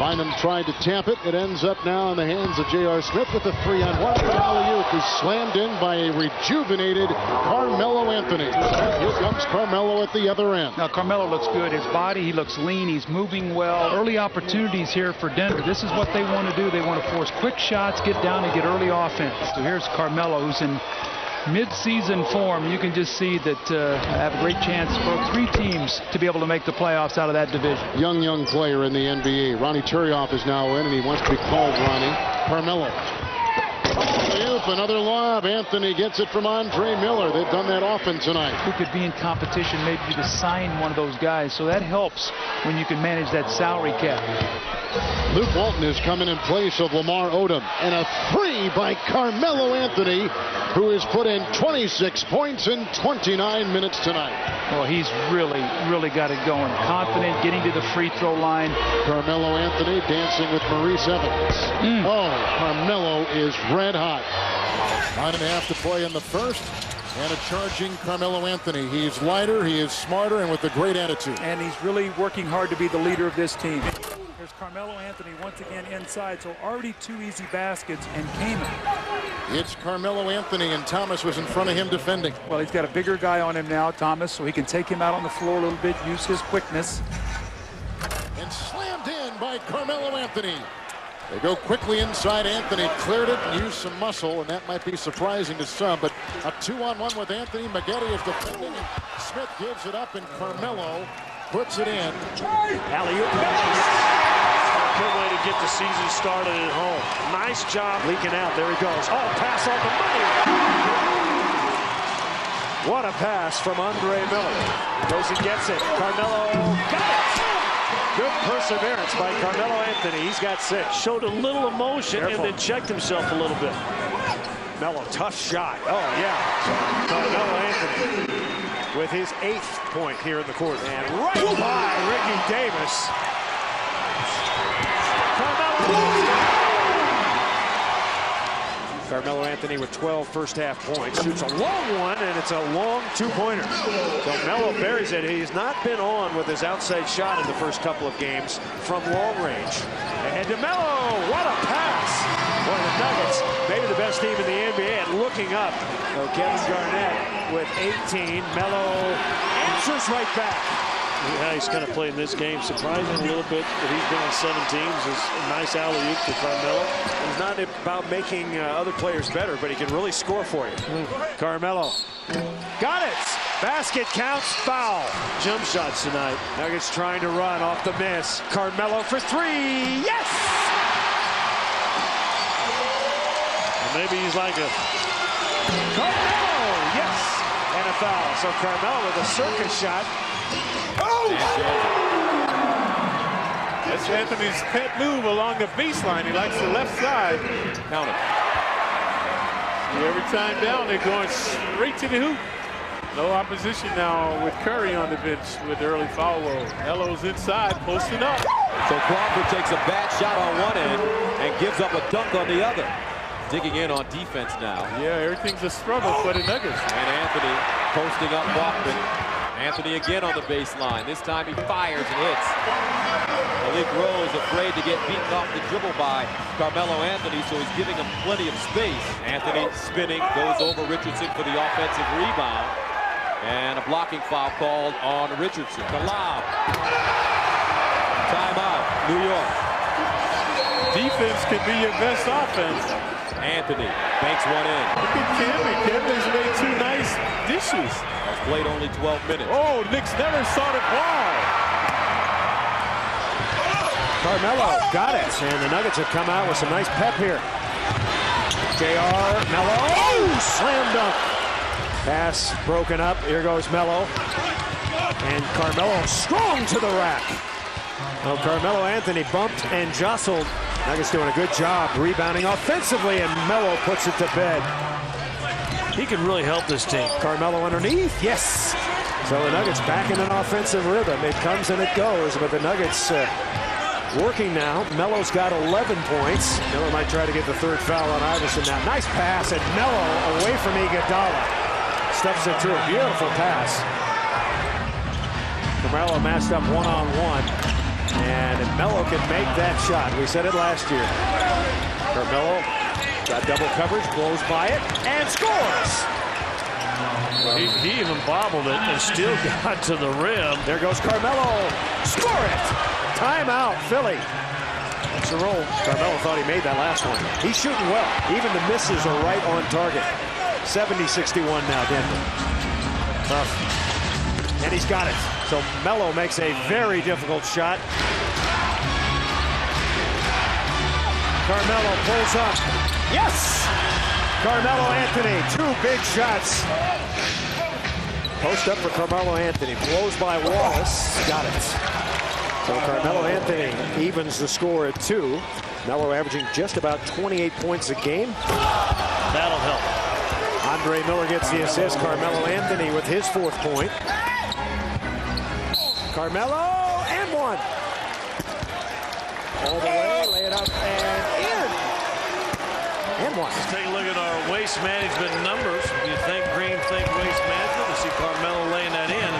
Bynum tried to tap it. It ends up now in the hands of J.R. Smith with a 3-on-1. Alley-oop is slammed in by a rejuvenated Carmelo Anthony. Here comes Carmelo at the other end. Now Carmelo looks good. His body, he looks lean. He's moving well. Early opportunities here for Denver. This is what they want to do. They want to force quick shots, get down and get early offense. So here's Carmelo, who's in mid-season form. You can just see that have a great chance for 3 teams to be able to make the playoffs out of that division. Young player in the NBA. Ronnie Turioff is now in, and he wants to be called Ronnie. Carmelo. Another lob. Anthony gets it from Andre Miller. They've done that often tonight. Who could be in competition maybe to sign one of those guys, so that helps when you can manage that salary cap. Luke Walton is coming in place of Lamar Odom, and a 3 by Carmelo Anthony, who has put in 26 points in 29 minutes tonight. Well, he's really got it going. Confident, getting to the free throw line. Carmelo Anthony dancing with Maurice Evans. Oh, Carmelo is red hot. 9.5 to play in the first. And a charging Carmelo Anthony. He's lighter, he is smarter, and with a great attitude. And he's really working hard to be the leader of this team. There's Carmelo Anthony once again inside, so already 2 easy baskets, and Kamen. It's Carmelo Anthony, and Thomas was in front of him defending. Well, he's got a bigger guy on him now, Thomas, so he can take him out on the floor a little bit, use his quickness. And slammed in by Carmelo Anthony. They go quickly inside. Anthony cleared it and used some muscle, and that might be surprising to some, but a 2-on-1 with Anthony. Maggette is defending. Smith gives it up, and Carmelo puts it in. Alley-oop. Good way to get the season started at home. Nice job leaking out. There he goes. Oh, pass on the money. What a pass from Andre Miller. Goes and gets it. Carmelo got it. Good perseverance by Carmelo Anthony. He's got 6. Showed a little emotion and then checked himself a little bit. Melo, tough shot. Oh, yeah. Carmelo Anthony with his 8th point here in the court. And right by Ricky Davis. Carmelo Anthony with 12 first-half points. Shoots a long one, and it's a long 2-pointer. So Melo buries it. He's not been on with his outside shot in the first couple of games from long range. And to Melo, what a pass. Boy, the Nuggets, maybe the best team in the NBA, and looking up. So Kevin Garnett with 18. Melo answers right back. Yeah, he's kind of playing this game surprising a little bit that he's been on 7 teams. Is a nice alley-oop to Carmelo. He's not about making other players better, but he can really score for you. Carmelo. Got it! Basket counts, foul. Jump shots tonight. Nuggets trying to run off the miss. Carmelo for 3. Yes! Well, maybe he's like a... Carmelo! Yes! And a foul. So Carmelo with a circus shot. Oh! That's Anthony's pet move along the baseline. He likes the left side. Count it. See, every time down, they're going straight to the hoop. No opposition now with Curry on the bench with the early foul roll. Melo's inside, posting up. So Crawford takes a bad shot on one end and gives up a dunk on the other. Digging in on defense now. Yeah, everything's a struggle for the Nuggets. And Anthony posting up Walkman. Anthony again on the baseline. This time he fires and hits. Malik Rose afraid to get beaten off the dribble by Carmelo Anthony, so he's giving him plenty of space. Anthony spinning, goes over Richardson for the offensive rebound. And a blocking foul called on Richardson. The lob. Timeout, New York. Defense can be your best offense. Anthony banks one in. Look at Cammy. Cammy's made 2 nice dishes. Has played only 12 minutes. Oh, Knicks never saw the ball. Carmelo got it, and the Nuggets have come out with some nice pep here. J.R. Melo. Oh, slam dunk. Pass broken up. Here goes Melo. And Carmelo strong to the rack. Well, Carmelo Anthony bumped and jostled. Nuggets doing a good job rebounding offensively, and Melo puts it to bed. He can really help this team. Carmelo underneath. Yes. So the Nuggets back in an offensive rhythm. It comes and it goes, but the Nuggets working now. Melo's got 11 points. Melo might try to get the 3rd foul on Iverson now. Nice pass, and Melo away from Iguodala. Stuffs it through. Beautiful pass. Carmelo matched up 1-on-1. And if Melo can make that shot, we said it last year. Carmelo got double coverage, blows by it, and scores. He even bobbled it and still got to the rim. There goes Carmelo. Score it! Timeout, Philly. That's the roll. Carmelo thought he made that last one. He's shooting well. Even the misses are right on target. 70-61 now, Denver. Tough. And he's got it. So Melo makes a very difficult shot. Carmelo pulls up. Yes! Carmelo Anthony, 2 big shots. Post up for Carmelo Anthony. Blows by Wallace. Got it. So Carmelo Anthony evens the score at 2. Melo averaging just about 28 points a game. That'll help. Andre Miller gets the assist. Carmelo Anthony with his 4th point. Carmelo and 1. All the way, lay it up and in. And 1. Let's take a look at our waste management numbers. If you think Green, think waste management. You see Carmelo laying that in.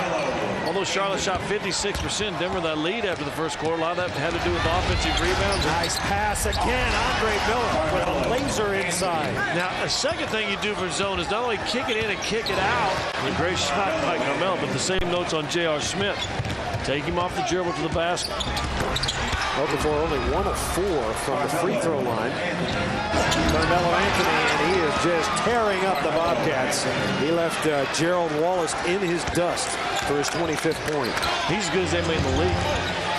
Although Charlotte shot 56%, Denver that lead after the first quarter. A lot of that had to do with offensive rebounds. Nice pass again. Andre Miller with a laser inside. Now, a second thing you do for zone is not only kick it in and kick it out. A great shot by Carmelo, but the same notes on J.R. Smith. Take him off the dribble to the basket. Okafor only 1 of 4 from the free throw line. Carmelo Anthony, and he is just tearing up the Bobcats. He left Gerald Wallace in his dust for his 25th point. He's as good as they made in the league.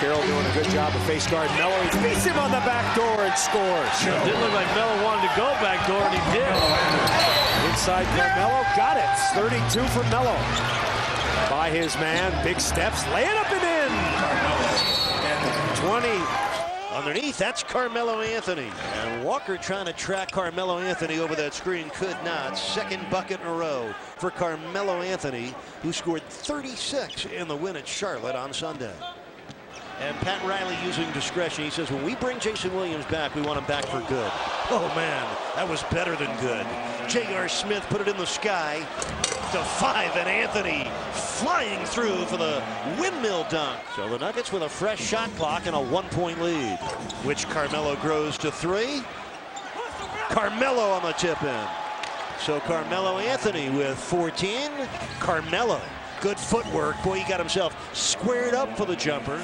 Carroll doing a good job of face guard Melo. He beats him on the back door and scores. It didn't look like Melo wanted to go back door, and he did. Inside Carmelo, got it. 32 for Melo. By his man, big steps, lay it up and in. 20. Underneath, that's Carmelo Anthony. And Walker trying to track Carmelo Anthony over that screen, could not. 2nd bucket in a row for Carmelo Anthony, who scored 36 in the win at Charlotte on Sunday. And Pat Riley using discretion. He says, when we bring Jason Williams back, we want him back for good. Oh, man, that was better than good. J.R. Smith put it in the sky to 5, and Anthony flying through for the windmill dunk. So the Nuggets with a fresh shot clock and a 1-point lead, which Carmelo grows to 3. Carmelo on the tip in. So Carmelo Anthony with 14. Carmelo, good footwork. Boy, he got himself squared up for the jumper.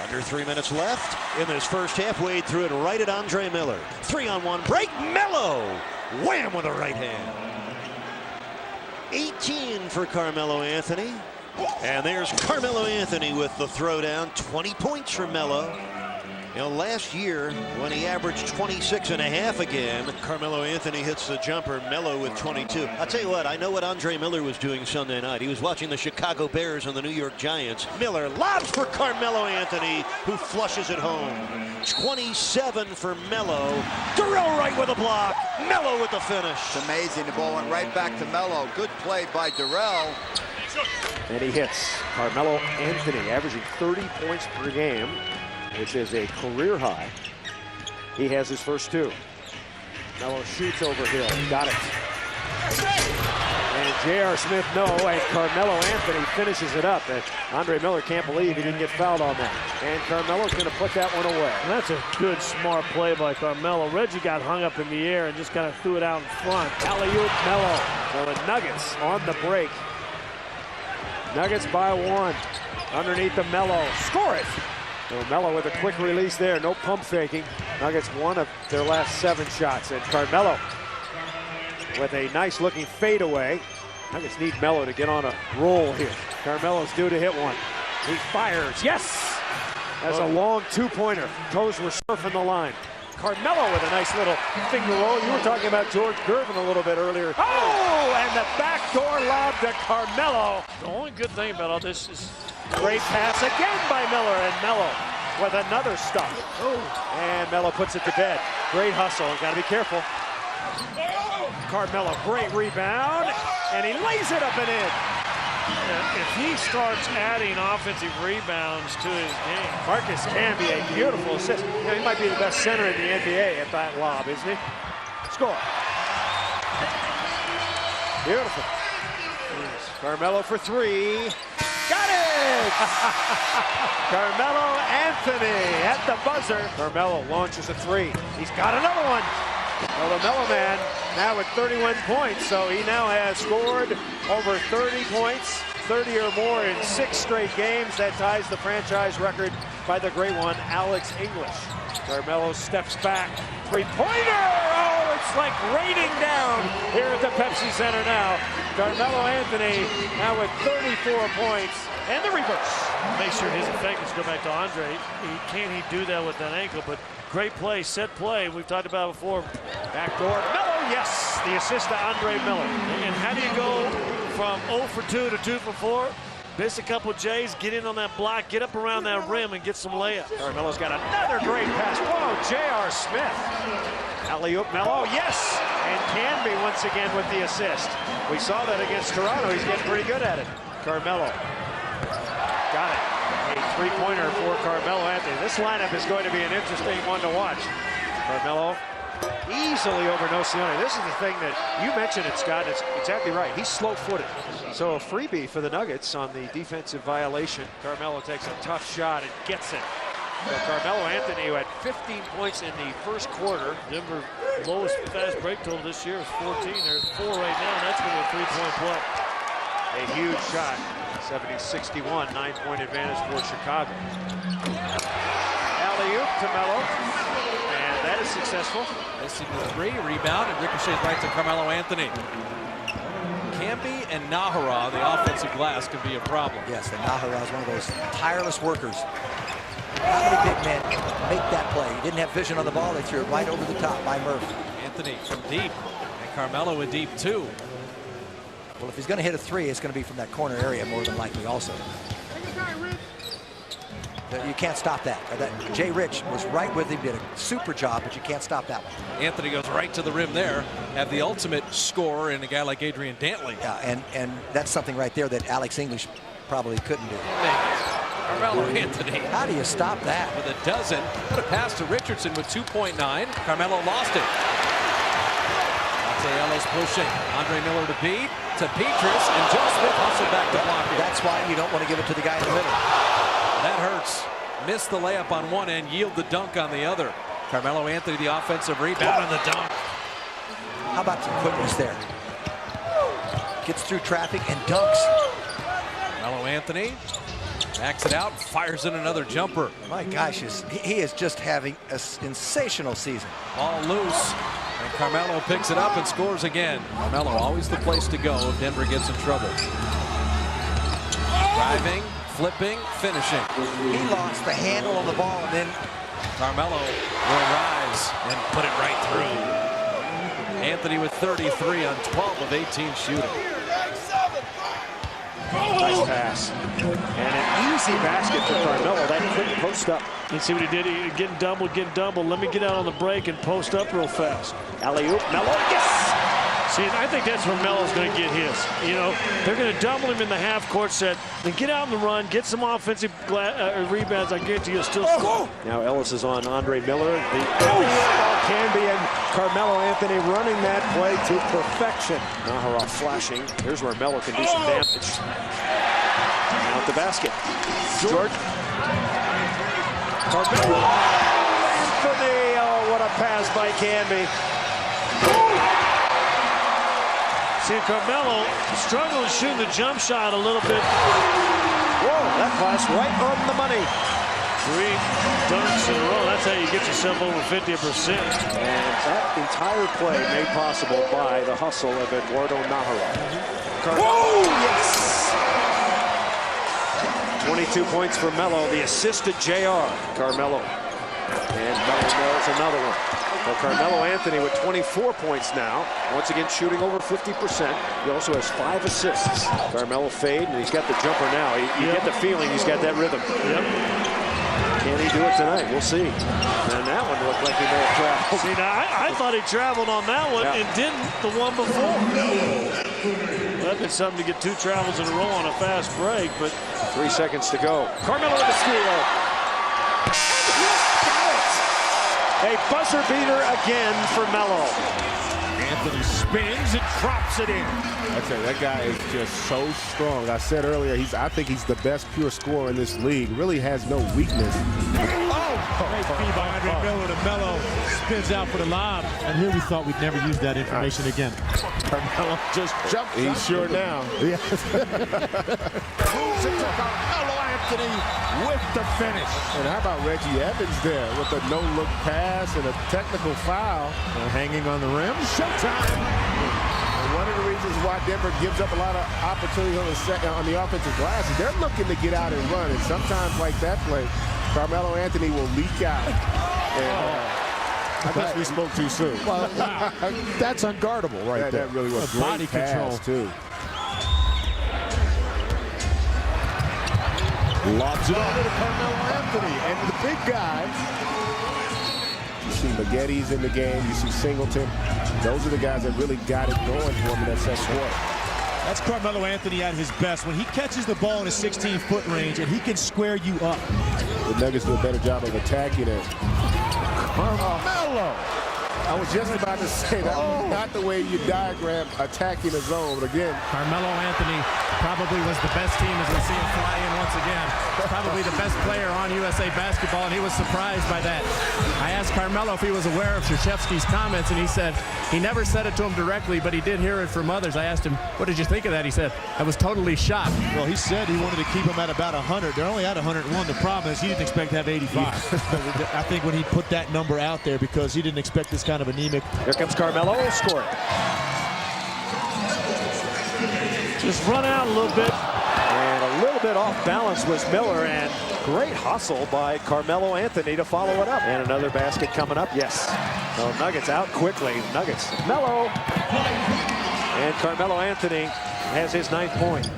Under 3 minutes left in this first half. Wade threw it right at Andre Miller. 3-on-1 break. Melo, wham with the right hand. 18 for Carmelo Anthony. And there's Carmelo Anthony with the throwdown. 20 points for Melo. You know, last year, when he averaged 26.5 a game, Carmelo Anthony hits the jumper, Melo with 22. I'll tell you what, I know what Andre Miller was doing Sunday night. He was watching the Chicago Bears and the New York Giants. Miller lobs for Carmelo Anthony, who flushes it home. 27 for Melo. Durrell right with a block. Melo with the finish. It's amazing. The ball went right back to Melo. Good play by Durrell. And he hits. Carmelo Anthony averaging 30 points per game, which is a career high. He has his first 2. Melo shoots over Hill. Got it. And J.R. Smith, no, and Carmelo Anthony finishes it up. And Andre Miller can't believe he didn't get fouled on that. And Carmelo's going to put that one away. And that's a good, smart play by Carmelo. Reggie got hung up in the air and just kind of threw it out in front. Alley-oop Melo. So the Nuggets on the break. Nuggets by 1. Underneath the Melo. Score it! So Melo with a quick release there. No pump faking. Nuggets 1 of their last 7 shots. And Carmelo with a nice looking fadeaway. Nuggets need Melo to get on a roll here. Carmelo's due to hit one. He fires. Yes! That's a long 2-pointer. Toes were surfing the line. Carmelo with a nice little finger roll. You were talking about George Gervin a little bit earlier. Oh, and the backdoor lob to Carmelo. The only good thing about all this is great pass again by Miller, and Melo with another stop. And Melo puts it to bed. Great hustle. Got to be careful. Carmelo, great rebound, and he lays it up and in. if he starts adding offensive rebounds to his game. Marcus can be a beautiful assist. You know, he might be the best center in the NBA at that lob, isn't he? Score. Beautiful. Carmelo for three. Got it! Carmelo Anthony at the buzzer. Carmelo launches a three. He's got another one. Well, the Melo man now with 31 points, so he now has scored over 30 points, 30 or more in 6 straight games. That ties the franchise record by the great one, Alex English. Carmelo steps back. Three-pointer! Oh, it's like raining down here at the Pepsi Center now. Carmelo Anthony now with 34 points and the reverse. Make sure his effectiveness go back to Andre. Can he do that with that ankle? But great play, set play. We've talked about it before. Backdoor. Melo, yes! The assist to Andre Miller. And how do you go from 0 for 2 to 2 for 4? Miss a couple J's, get in on that block, get up around that rim, and get some layups. Carmelo's got another great pass. Whoa, J.R. Smith. Alley-oop, Melo, yes! And Canby once again with the assist. We saw that against Toronto. He's getting pretty good at it. Carmelo. Got it. A three-pointer for Carmelo Anthony. This lineup is going to be an interesting one to watch. Carmelo easily over Nocioni. This is the thing that you mentioned it, Scott. It's exactly right. He's slow-footed. So a freebie for the Nuggets on the defensive violation. Carmelo takes a tough shot and gets it. So Carmelo Anthony, who had 15 points in the first quarter. Denver lowest fast break total this year is 14. There's 4 right now. That's going to be a three-point play. A huge shot. 70-61, 9-point advantage for Chicago. Alley-oop to Melo. And that is successful. Missing the three, rebound, and ricochets right to Carmelo Anthony. Camby and Nahara, the offensive glass, could be a problem. Yes, and Nahara is one of those tireless workers. How many big men make that play? He didn't have vision on the ball. They threw it right over the top by Murphy. Anthony from deep, and Carmelo in deep too. Well, if he's going to hit a three, it's going to be from that corner area more than likely also. You can't stop that. Jay Rich was right with him, did a super job, but you can't stop that one. Anthony goes right to the rim there. Have the ultimate scorer in a guy like Adrian Dantley. Yeah, and that's something right there that Alex English probably couldn't do. Carmelo Anthony. How do you stop that? With a dozen. Put a pass to Richardson with 2.9. Carmelo lost it. Ellis pushing. Andre Miller to beat. To Petrus, and Joe Smith hustled back to block it. That's why you don't want to give it to the guy in the middle. That hurts. Missed the layup on one end, yield the dunk on the other. Carmelo Anthony, the offensive rebound and the dunk. How about the quickness there? Gets through traffic and dunks. Carmelo Anthony backs it out, fires in another jumper. My gosh, he is just having a sensational season. Ball loose. And Carmelo picks it up and scores again. Carmelo, always the place to go if Denver gets in trouble. Driving, flipping, finishing. He lost the handle on the ball, and then Carmelo will rise and put it right through. Anthony with 33 on 12 of 18 shooting. Nice pass. And an easy basket for Carmelo. That quick post up. You see what he did? He getting double. Let me get out on the break and post up real fast. Alley-oop, Melo, yes! See, I think that's where Melo's going to get his. You know, they're going to double him in the half-court set. Then get out on the run, get some offensive rebounds. I guarantee you'll still score. Now Ellis is on Andre Miller. The ball can be, and Carmelo Anthony running that play to perfection. Nahara flashing. Here's where Melo can do some damage. Out the basket. Jordan. Carmelo. Anthony. Oh, what a pass by Canby. See, Carmelo struggling shooting the jump shot a little bit. Whoa, that pass right on the money. 3 dunks in a row. That's how you get yourself over 50%. And that entire play made possible by the hustle of Eduardo Nahara. Whoa, yes! 22 points for Melo. The assist to JR. Carmelo. And Melo nails another one. Well, Carmelo Anthony with 24 points now. Once again, shooting over 50%. He also has 5 assists. Carmelo fade, and he's got the jumper now. You get the feeling he's got that rhythm. Yep. Can he do it tonight? We'll see. And that one looked like he may have traveled. See, now, I thought he traveled on that one and didn't the one before. That'd been something to get 2 travels in a row on a fast break, but 3 seconds to go. Carmelo with the steal. A buzzer beater again for Melo. Anthony spins and drops it in. I tell you, that guy is just so strong. I said earlier, I think he's the best pure scorer in this league. Really has no weakness. Great feed by Andre Miller to Melo. Spins out for the lob. And here we thought we'd never use that information again. Carmelo just jumped. He's sure now. Moves it to Carmelo Anthony with the finish. And how about Reggie Evans there with a no-look pass and a technical foul. Hanging on the rim. Showtime. And one of the reasons why Denver gives up a lot of opportunities on the offensive glass is they're looking to get out and run. And sometimes, like that play, Carmelo Anthony will leak out. And, I guess we spoke too soon. Well, that's unguardable right there. That really was great body control too. Lobs it over to Carmelo Anthony and the big guy. You see Maggetti's in the game. You see Singleton. Those are the guys that really got it going for him in that second quarter. That's Carmelo Anthony at his best. When he catches the ball in a 16-foot range and he can square you up. The Nuggets do a better job of attacking it. Carmelo! I was just about to say that was not the way you diagram attacking a zone. But again, Carmelo Anthony probably was the best team as we see him fly in once again. Probably the best player on USA basketball, and he was surprised by that. I asked Carmelo if he was aware of Krzyzewski's comments, and he said he never said it to him directly, but he did hear it from others. I asked him, what did you think of that? He said, I was totally shocked. Well, he said he wanted to keep him at about 100. They're only at 101. The problem is he didn't expect to have 85. I think when he put that number out there because he didn't expect this kind of anemic. Here comes Carmelo, scoring. Just run out a little bit. And a little bit off balance was Miller, and great hustle by Carmelo Anthony to follow it up. And another basket coming up, yes. So Nuggets out quickly. Nuggets, Melo. And Carmelo Anthony has his 9th point.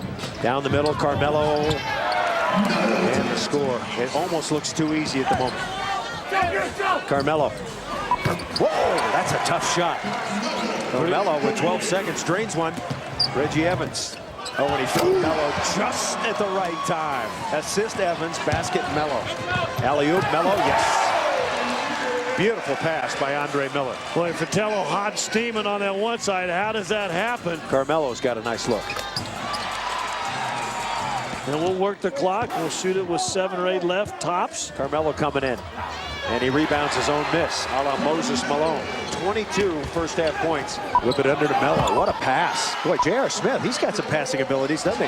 Down the middle, Carmelo. And the score. It almost looks too easy at the moment. Carmelo. Whoa, that's a tough shot. Carmelo with 12 seconds drains one. Reggie Evans. Oh, and he found Melo just at the right time. Assist Evans, basket Melo. Alley-oop, Melo, yes. Beautiful pass by Andre Miller. Boy, Fratello hot steaming on that one side. How does that happen? Carmelo's got a nice look. And we'll work the clock. We'll shoot it with 7 or 8 left, tops. Carmelo coming in. And he rebounds his own miss, a la Moses Malone. 22 first-half points. Whip it under to Melo. What a pass. Boy, J.R. Smith, he's got some passing abilities, doesn't he?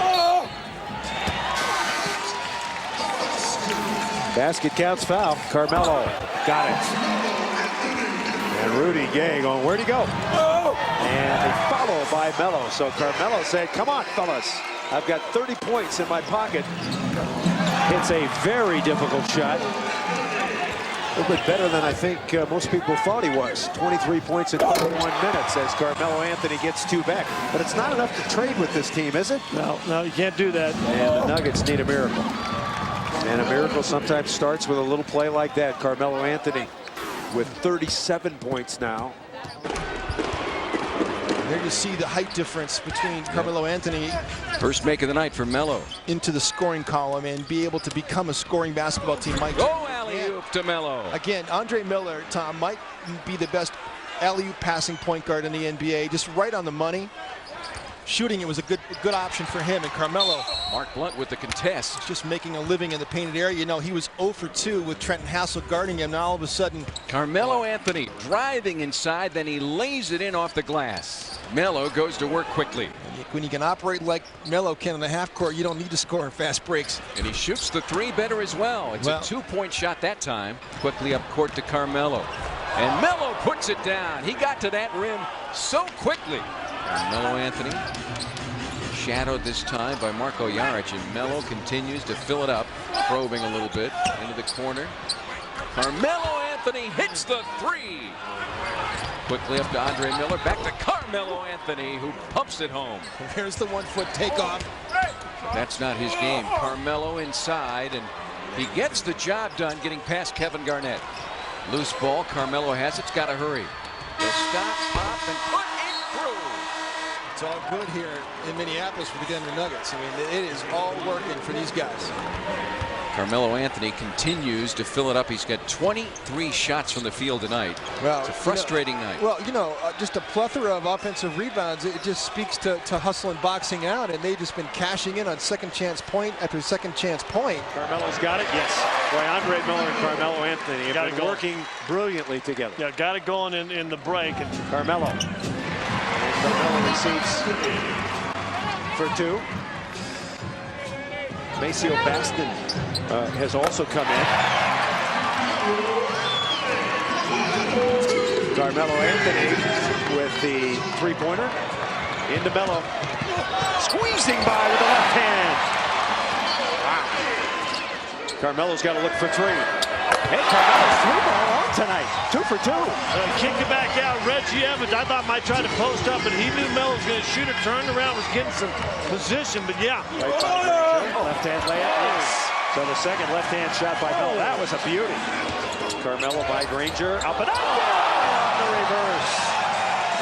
Basket counts, foul. Carmelo got it. And Rudy Gay going, where'd he go? And a follow by Melo. So Carmelo said, come on, fellas. I've got 30 points in my pocket. It's a very difficult shot. A little bit better than I think most people thought he was. 23 points in 31 minutes as Carmelo Anthony gets 2 back. But it's not enough to trade with this team, is it? No, you can't do that. And the Nuggets need a miracle. And a miracle sometimes starts with a little play like that. Carmelo Anthony with 37 points now. There you see the height difference between Carmelo Anthony. First make of the night for Melo. Into the scoring column and be able to become a scoring basketball team. Oh, alley-oop to Melo. Again, Andre Miller, Tom, might be the best alley-oop passing point guard in the NBA. Just right on the money. Shooting, it was a good option for him. And Carmelo. Mark Blunt with the contest. Just making a living in the painted area. You know, he was 0 for 2 with Trenton Hassel guarding him. Now all of a sudden. Carmelo Anthony driving inside, then he lays it in off the glass. Melo goes to work quickly. When you can operate like Melo can in the half court, you don't need to score in fast breaks. And he shoots the 3 better as well. It's a 2-point shot that time. Quickly up court to Carmelo. And Melo puts it down. He got to that rim so quickly. Carmelo Anthony shadowed this time by Marko Jaric, and Melo continues to fill it up, probing a little bit into the corner. Carmelo Anthony hits the 3. Quickly up to Andre Miller, back to Carmelo Anthony, who pumps it home. There's the 1-foot takeoff. That's not his game. Carmelo inside, and he gets the job done getting past Kevin Garnett. Loose ball, Carmelo has it, got to hurry. He'll stop, pop, and put it through. It's all good here in Minneapolis for the Denver Nuggets. I mean, it is all working for these guys. Carmelo Anthony continues to fill it up. He's got 23 shots from the field tonight. Well, it's a frustrating night. Well, just a plethora of offensive rebounds. It just speaks to hustle and boxing out, and they've just been cashing in on second chance point after second chance point. Carmelo's got it, yes. Boy, Andre Miller and Carmelo Anthony have been working brilliantly together. Yeah, got it going in the break. And Carmelo. And Carmelo receives for 2. Maceo Baston has also come in. Carmelo Anthony with the 3-pointer. Into Melo. Squeezing by with the left hand. Wow. Carmelo's got to look for 3. Hey, Carmelo's 3-ball on tonight. 2 for 2. Kick it back out. Reggie Evans, I thought might try to post up, but he knew Melo was going to shoot it. Turned around, was getting some position, but yeah. Left-hand layup, yes. So the second left-hand shot by Melo. That was a beauty. Carmelo by Granger. Up and up. The reverse.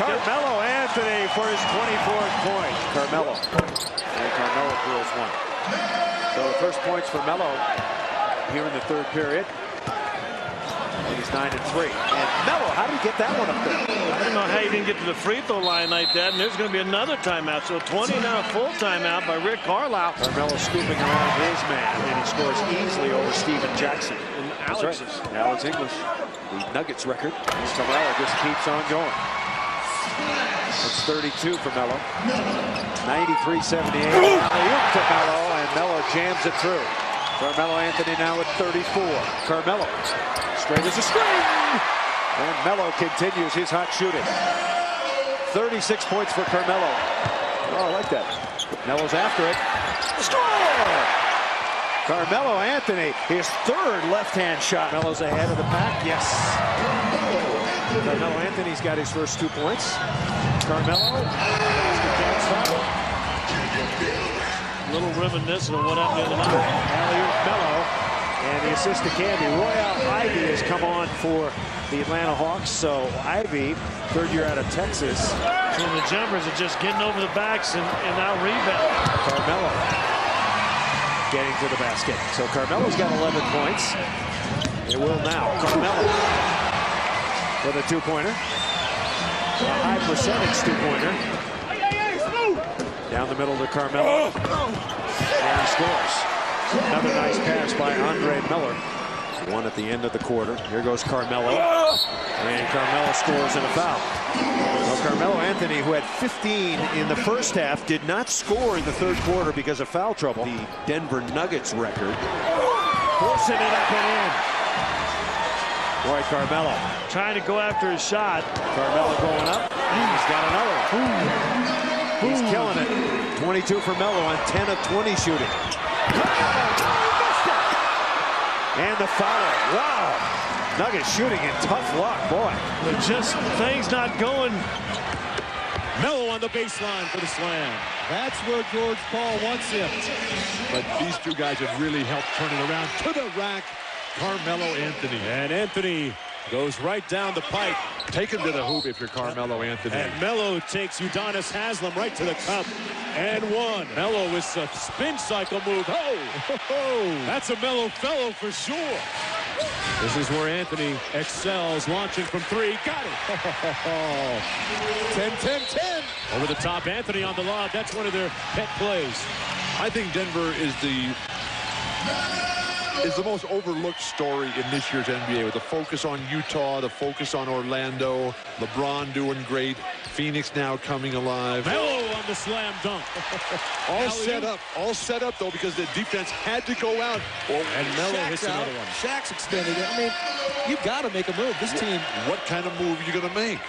Carmelo Anthony for his 24th point. Carmelo. And Carmelo drills 1. So the first points for Melo here in the 3rd period. And he's 9 and 3. And Melo, how did he get that one up there? I don't know how he didn't get to the free throw line like that. And there's going to be another timeout. So 20 now, full timeout by Rick Carlisle. Carmelo scooping around his man, and he scores easily over Steven Jackson. And Alex English, the Nuggets record. And Carmelo just keeps on going. It's 32 for Melo. 93-78. Alley-oop to Melo, and Melo jams it through. Carmelo Anthony now at 34. Carmelo straight as a string. And Melo continues his hot shooting. 36 points for Carmelo. Oh, I like that. Melo's after it. Score! Carmelo Anthony, his 3rd left-hand shot. Melo's ahead of the pack. Yes. Carmelo Anthony's got his first 2 points. Carmelo. A little reminiscent of what happened the other night. Alley-oop Melo. And the assist to Candy. Royale Ivy has come on for the Atlanta Hawks. So Ivy, 3rd year out of Texas. So the jumpers are just getting over the backs and now rebound. Carmelo getting to the basket. So Carmelo's got 11 points. It will now. Carmelo with a 2-pointer. A high percentage 2-pointer. Down the middle to Carmelo. And he scores. Another nice pass by Andre Miller. 1 at the end of the quarter. Here goes Carmelo. And Carmelo scores in a foul. Well, Carmelo Anthony, who had 15 in the first half, did not score in the 3rd quarter because of foul trouble. The Denver Nuggets record. Forcing it up and in. Boy, Carmelo. Trying to go after his shot. Carmelo going up. He's got another one. He's killing it. 22 for Melo on 10 of 20 shooting. And the foul. Wow. Nuggets shooting in tough luck, boy. But just things not going. Melo on the baseline for the slam. That's where George Paul wants him. But these 2 guys have really helped turn it around. To the rack, Carmelo Anthony. And Anthony goes right down the pipe. Take him to the hoop if you're Carmelo Anthony. And Melo takes Udonis Haslem right to the cup. And 1. Melo with a spin cycle move. Oh, that's a Melo fellow for sure. This is where Anthony excels, launching from 3. Got it. 10-10-10. Over the top, Anthony on the lob. That's one of their pet plays. I think Denver is the most overlooked story in this year's NBA, with the focus on Utah, the focus on Orlando, LeBron doing great, Phoenix now coming alive. Melo on the slam dunk. all set up though, because the defense had to go out. And Melo hits another one. Shaq's extended it. I mean, you've got to make a move. This team. What kind of move are you going to make?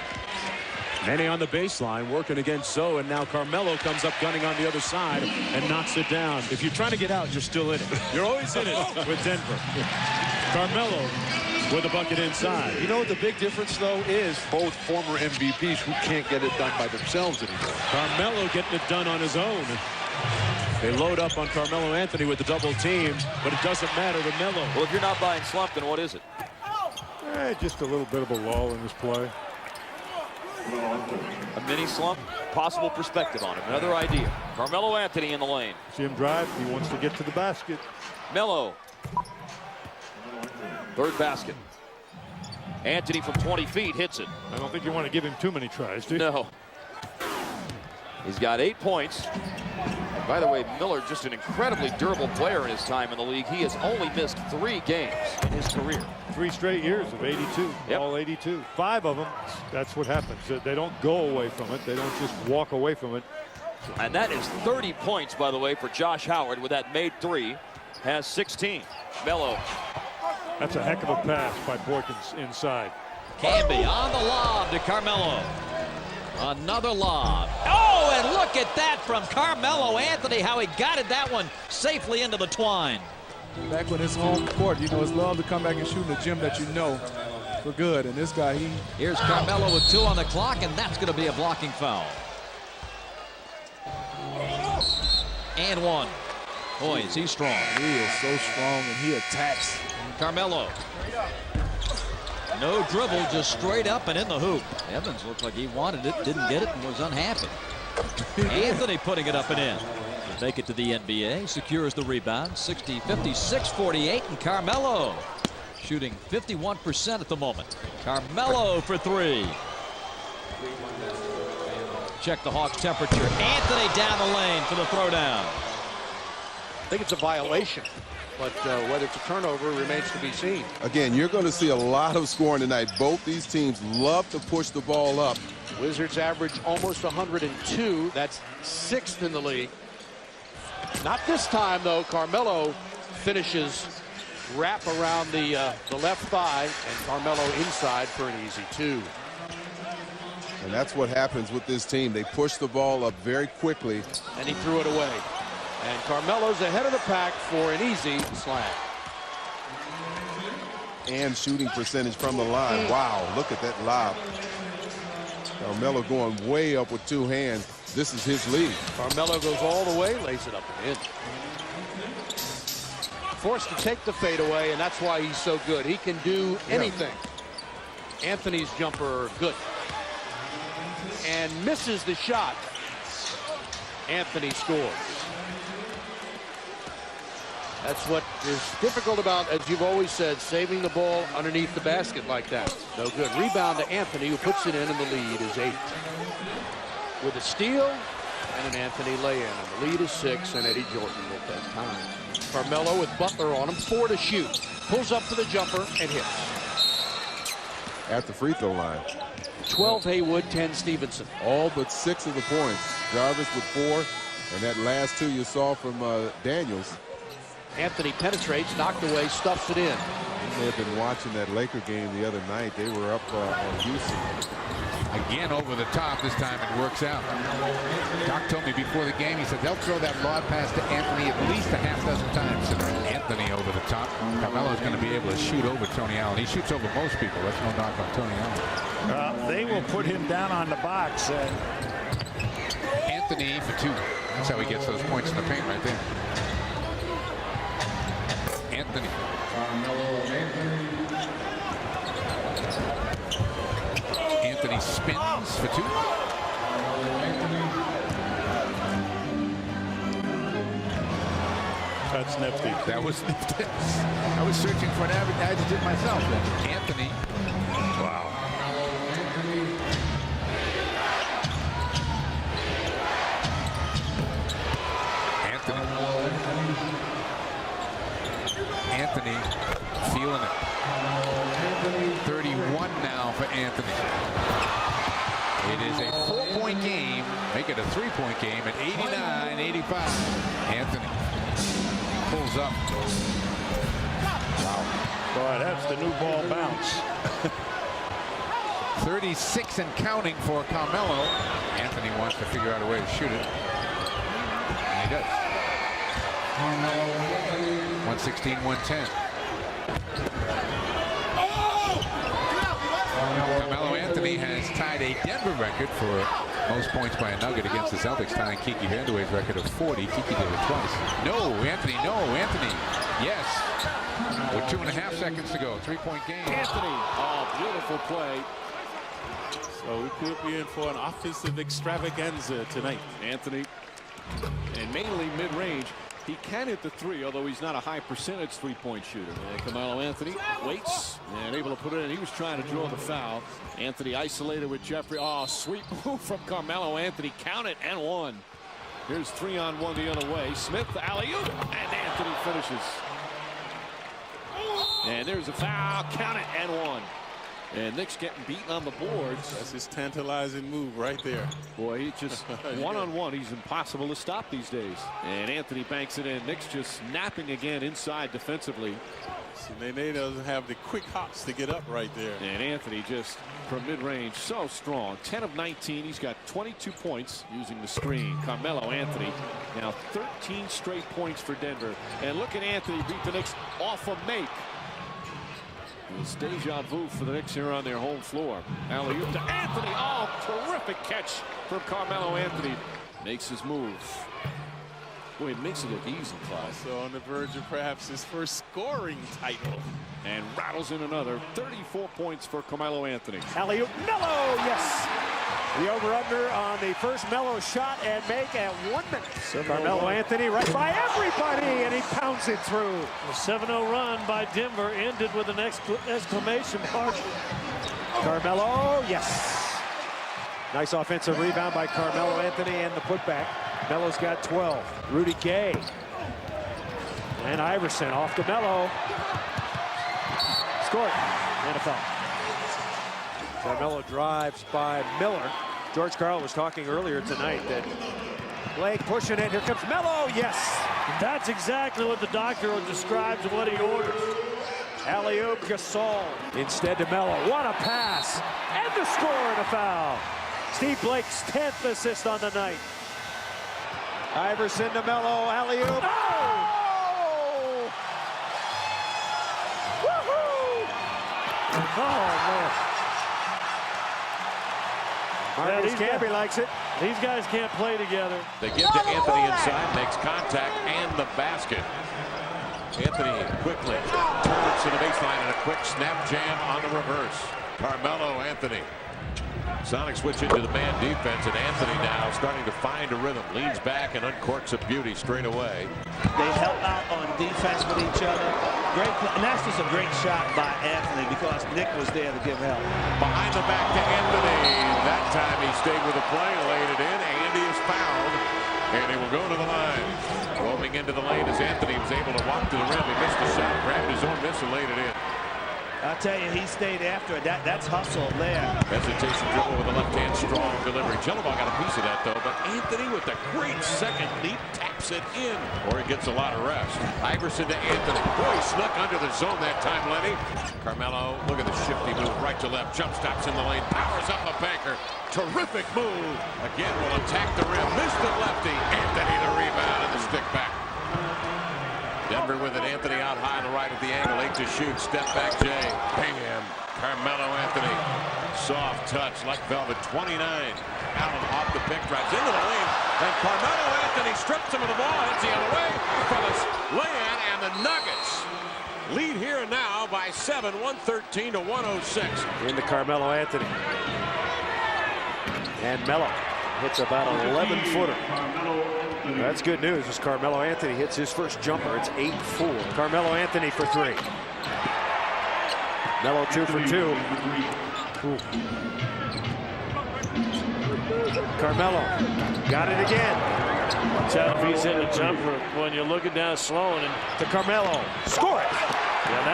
Manny on the baseline, working against Zoe, and now Carmelo comes up gunning on the other side and knocks it down. If you're trying to get out, you're still in it. You're always in it with Denver. Carmelo with a bucket inside. You know what the big difference, though, is? Both former MVPs who can't get it done by themselves anymore. Carmelo getting it done on his own. They load up on Carmelo Anthony with the double team, but it doesn't matter to Melo. Well, if you're not buying slump, then what is it? Just a little bit of a lull in this play. A mini slump, possible perspective on him. Another idea. Carmelo Anthony in the lane. See him drive. He wants to get to the basket. Melo Third basket. Anthony from 20 feet hits it. I don't think you want to give him too many tries, do you? No. He's got 8 points. And by the way, Miller, just an incredibly durable player in his time in the league. He has only missed 3 games in his career. 3 straight years of 82, all 82. 5 of them, that's what happens. They don't go away from it. They don't just walk away from it. And that is 30 points, by the way, for Josh Howard with that made 3. Has 16. Melo. That's a heck of a pass by Borkins inside. Camby on the lob to Carmelo. Another lob. Oh, and look at that from Carmelo Anthony, how he guided that one safely into the twine. Back when it's home court, you know, it's love to come back and shoot in the gym that you know for good. And this guy, Here's Carmelo with 2 on the clock, and that's going to be a blocking foul. And 1. Boy, is he strong. He is so strong, and he attacks. Carmelo. No dribble, just straight up and in the hoop. Evans looked like he wanted it, didn't get it, and was unhappy. Anthony putting it up and in. To make it to the NBA, secures the rebound. 60, 56, 48, and Carmelo shooting 51% at the moment. Carmelo for 3. Check the Hawks' temperature. Anthony down the lane for the throwdown. I think it's a violation, but whether it's a turnover remains to be seen. Again, you're going to see a lot of scoring tonight. Both these teams love to push the ball up. Wizards average almost 102. That's 6th in the league. Not this time, though. Carmelo finishes wrap around the left thigh, and Carmelo inside for an easy 2. And that's what happens with this team. They push the ball up very quickly. And he threw it away. And Carmelo's ahead of the pack for an easy slam. And shooting percentage from the line. Wow, look at that lob. Carmelo going way up with 2 hands. This is his lead. Carmelo goes all the way, lays it up and in. Forced to take the fadeaway, and that's why he's so good. He can do anything. Anthony's jumper, good. And misses the shot. Anthony scores. That's what is difficult about, as you've always said, saving the ball underneath the basket like that. No good. Rebound to Anthony, who puts it in, and the lead is 8. With a steal and an Anthony lay-in. And the lead is 6, and Eddie Jordan will take time. Carmelo with Butler on him, 4 to shoot. Pulls up for the jumper and hits. At the free throw line. 12 Haywood, 10 Stevenson. All but 6 of the points. Jarvis with 4, and that last 2 you saw from Daniels. Anthony penetrates, knocked away, stuffs it in. You may have been watching that Laker game the other night. They were up on Houston. Again over the top. This time it works out. Doc told me before the game, he said they'll throw that lob pass to Anthony at least a half dozen times. Anthony over the top. Carmelo's going to be able to shoot over Tony Allen. He shoots over most people. That's no knock on Tony Allen. They will put him down on the box. Anthony for 2. That's how he gets those points in the paint right there. Anthony. Anthony spins for 2. That's nifty. That was nifty. I was searching for an adjective myself. Anthony. Wow. Anthony feeling it. 31 now for Anthony. It is a 4-point game. Make it a 3-point game at 89-85. Anthony pulls up. Wow. Boy, that's the new ball bounce. 36 and counting for Carmelo. Anthony wants to figure out a way to shoot it. And he does. 116-110. Carmelo Anthony has tied a Denver record for most points by a Nugget against the Celtics, tying Kiki Vandeweghe's record of 40. Kiki did it twice. No, Anthony, no, Anthony. Yes. With 2.5 seconds to go. 3-point game. Anthony. Oh, beautiful play. So we could be in for an offensive extravaganza tonight. Anthony, and mainly mid-range. He can hit the three, although he's not a high percentage three-point shooter. And Carmelo Anthony waits and able to put it in. He was trying to draw the foul. Anthony isolated with Jeffrey. Oh, sweet move from Carmelo Anthony. Count it and one. Here's 3-on-1 the other way. Smith, alley-oop, and Anthony finishes. And there's a foul. Count it and one. And Nick's getting beaten on the boards. That's his tantalizing move right there. Boy, he just one-on-one. He's impossible to stop these days. And Anthony banks it in. Nick's just snapping again inside defensively. So Nene doesn't have the quick hops to get up right there. And Anthony just from mid-range so strong. 10 of 19. He's got 22 points using the screen. Carmelo Anthony now 13 straight points for Denver. And look at Anthony beat the Knicks off a make. It's deja vu for the Knicks here on their home floor. Alley-oop to Anthony. Oh, terrific catch from Carmelo Anthony. Makes his move. Boy, it makes it look easy, Clyde. So on the verge of perhaps his first scoring title. And rattles in another 34 points for Carmelo Anthony. Alley-oop, Melo, yes. The over-under on the first Melo shot and make at 1 minute. So Carmelo Anthony right by everybody, and he pounds it through. The 7-0 run by Denver ended with an exclamation mark. Carmelo, yes. Nice offensive rebound by Carmelo Anthony and the putback. Melo's got 12. Rudy Gay. And Iverson off to Melo. Scored. And a foul. Carmelo drives by Miller. George Karl was talking earlier tonight that Blake pushing it. Here comes Melo. Yes. That's exactly what the doctor describes and what he orders. Alley-oop, Gasol. Instead to Melo. What a pass. And the score and a foul. Steve Blake's 10th assist on the night. Iverson to Melo. Alley-oop. Oh! Woohoo! Oh, man. Marcus Camby likes it. These guys can't play together. They give to Anthony inside, makes contact, and the basket. Anthony quickly turns to the baseline and a quick snap jam on the reverse. Carmelo Anthony. Sonics switch into the man defense, and Anthony now starting to find a rhythm. Leans back and uncorks a beauty straight away. They help out on defense with each other. Great, and that's just a great shot by Anthony because Nick was there to give help. Behind the back to Anthony. That time he stayed with the play, laid it in. Andy is fouled, and he will go to the line. Roaming into the lane as Anthony was able to walk to the rim. He missed the shot, grabbed his own miss, and laid it in. I'll tell you, he stayed after it. That's hustle there. Hesitation dribble with a left-hand strong delivery. Jellibaugh got a piece of that, though, but Anthony with the great second leap taps it in, or he gets a lot of rest. Iverson to Anthony. Boy, he snuck under the zone that time, Lenny. Carmelo, look at the shifty move, right to left. Jump stops in the lane, powers up a banker. Terrific move. Again, will attack the rim. Missed it lefty. Anthony the rebound and the stick back. Denver with it. Anthony out high on the right at the angle. 8 to shoot. Step back, Jay. Bam. Carmelo Anthony. Soft touch like velvet. 29. Allen off the pick. Drives into the lane. And Carmelo Anthony strips him of the ball. Heads the other way for the lay-in. And the Nuggets lead here and now by 7. 113 to 106. Into Carmelo Anthony. And Melo hits about an 11-footer. That's good news as Carmelo Anthony hits his first jumper. It's 8-4. Carmelo Anthony for 3. Melo 2 for 2. Ooh. Carmelo got it again. Watch out if he's hitting a jumper when you're looking down slow and to Carmelo. Score it! Yeah,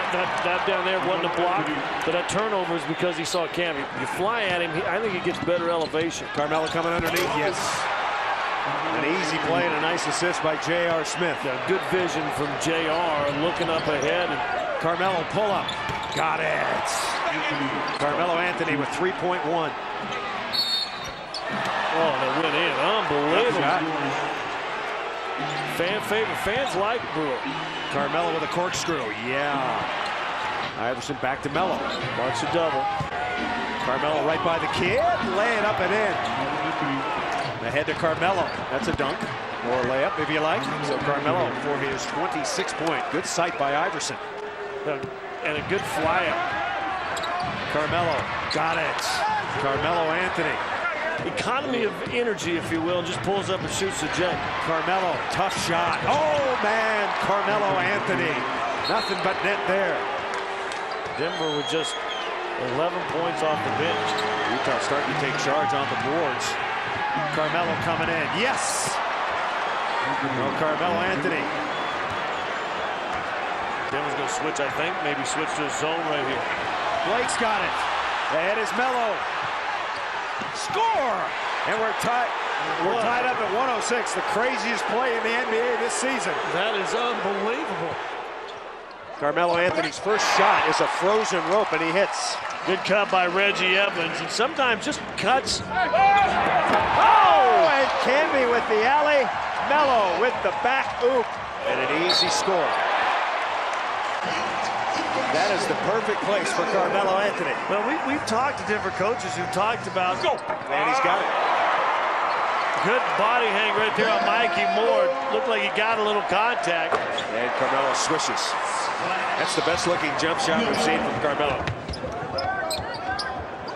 that down there wasn't a block, but that turnover is because he saw Cam. You fly at him, I think he gets better elevation. Carmelo coming underneath, yes. An easy play and a nice assist by J.R. Smith. Good vision from J.R. looking up ahead. And Carmelo pull up. Got it. Carmelo Anthony with 3.1. Oh, that went in. Unbelievable. Fan favorite. Fans like Brewer. Carmelo with a corkscrew. Yeah. Iverson back to Melo. Marks a double. Carmelo right by the kid. Lay it up and in. Ahead to Carmelo. That's a dunk. Or a layup if you like. So Carmelo for his 26-point. Good sight by Iverson. And a good fly out. Carmelo got it. Carmelo Anthony. economy of energy, if you will, and just pulls up and shoots the J. Carmelo, tough shot. Oh, man, Carmelo Anthony. Nothing but net there. Denver with just 11 points off the bench. Utah starting to take charge on the boards. Carmelo coming in. Yes! No, Carmelo Anthony. Denver's going to switch, I think. Maybe switch to a zone right here. Blake's got it. Ahead is Melo. Score! And we're tied. We're tied up at 106. The craziest play in the NBA this season. That is unbelievable. Carmelo Anthony's first shot is a frozen rope, and he hits. Good cut by Reggie Evans, and sometimes just cuts. Oh! And Camby with the alley. Melo with the back oop. And an easy score. That is the perfect place for Carmelo Anthony. Well, we've talked to different coaches who talked about... And he's got it. Good body hang right there on Mikey Moore. Looked like he got a little contact. And Carmelo swishes. That's the best looking jump shot we've seen from Carmelo.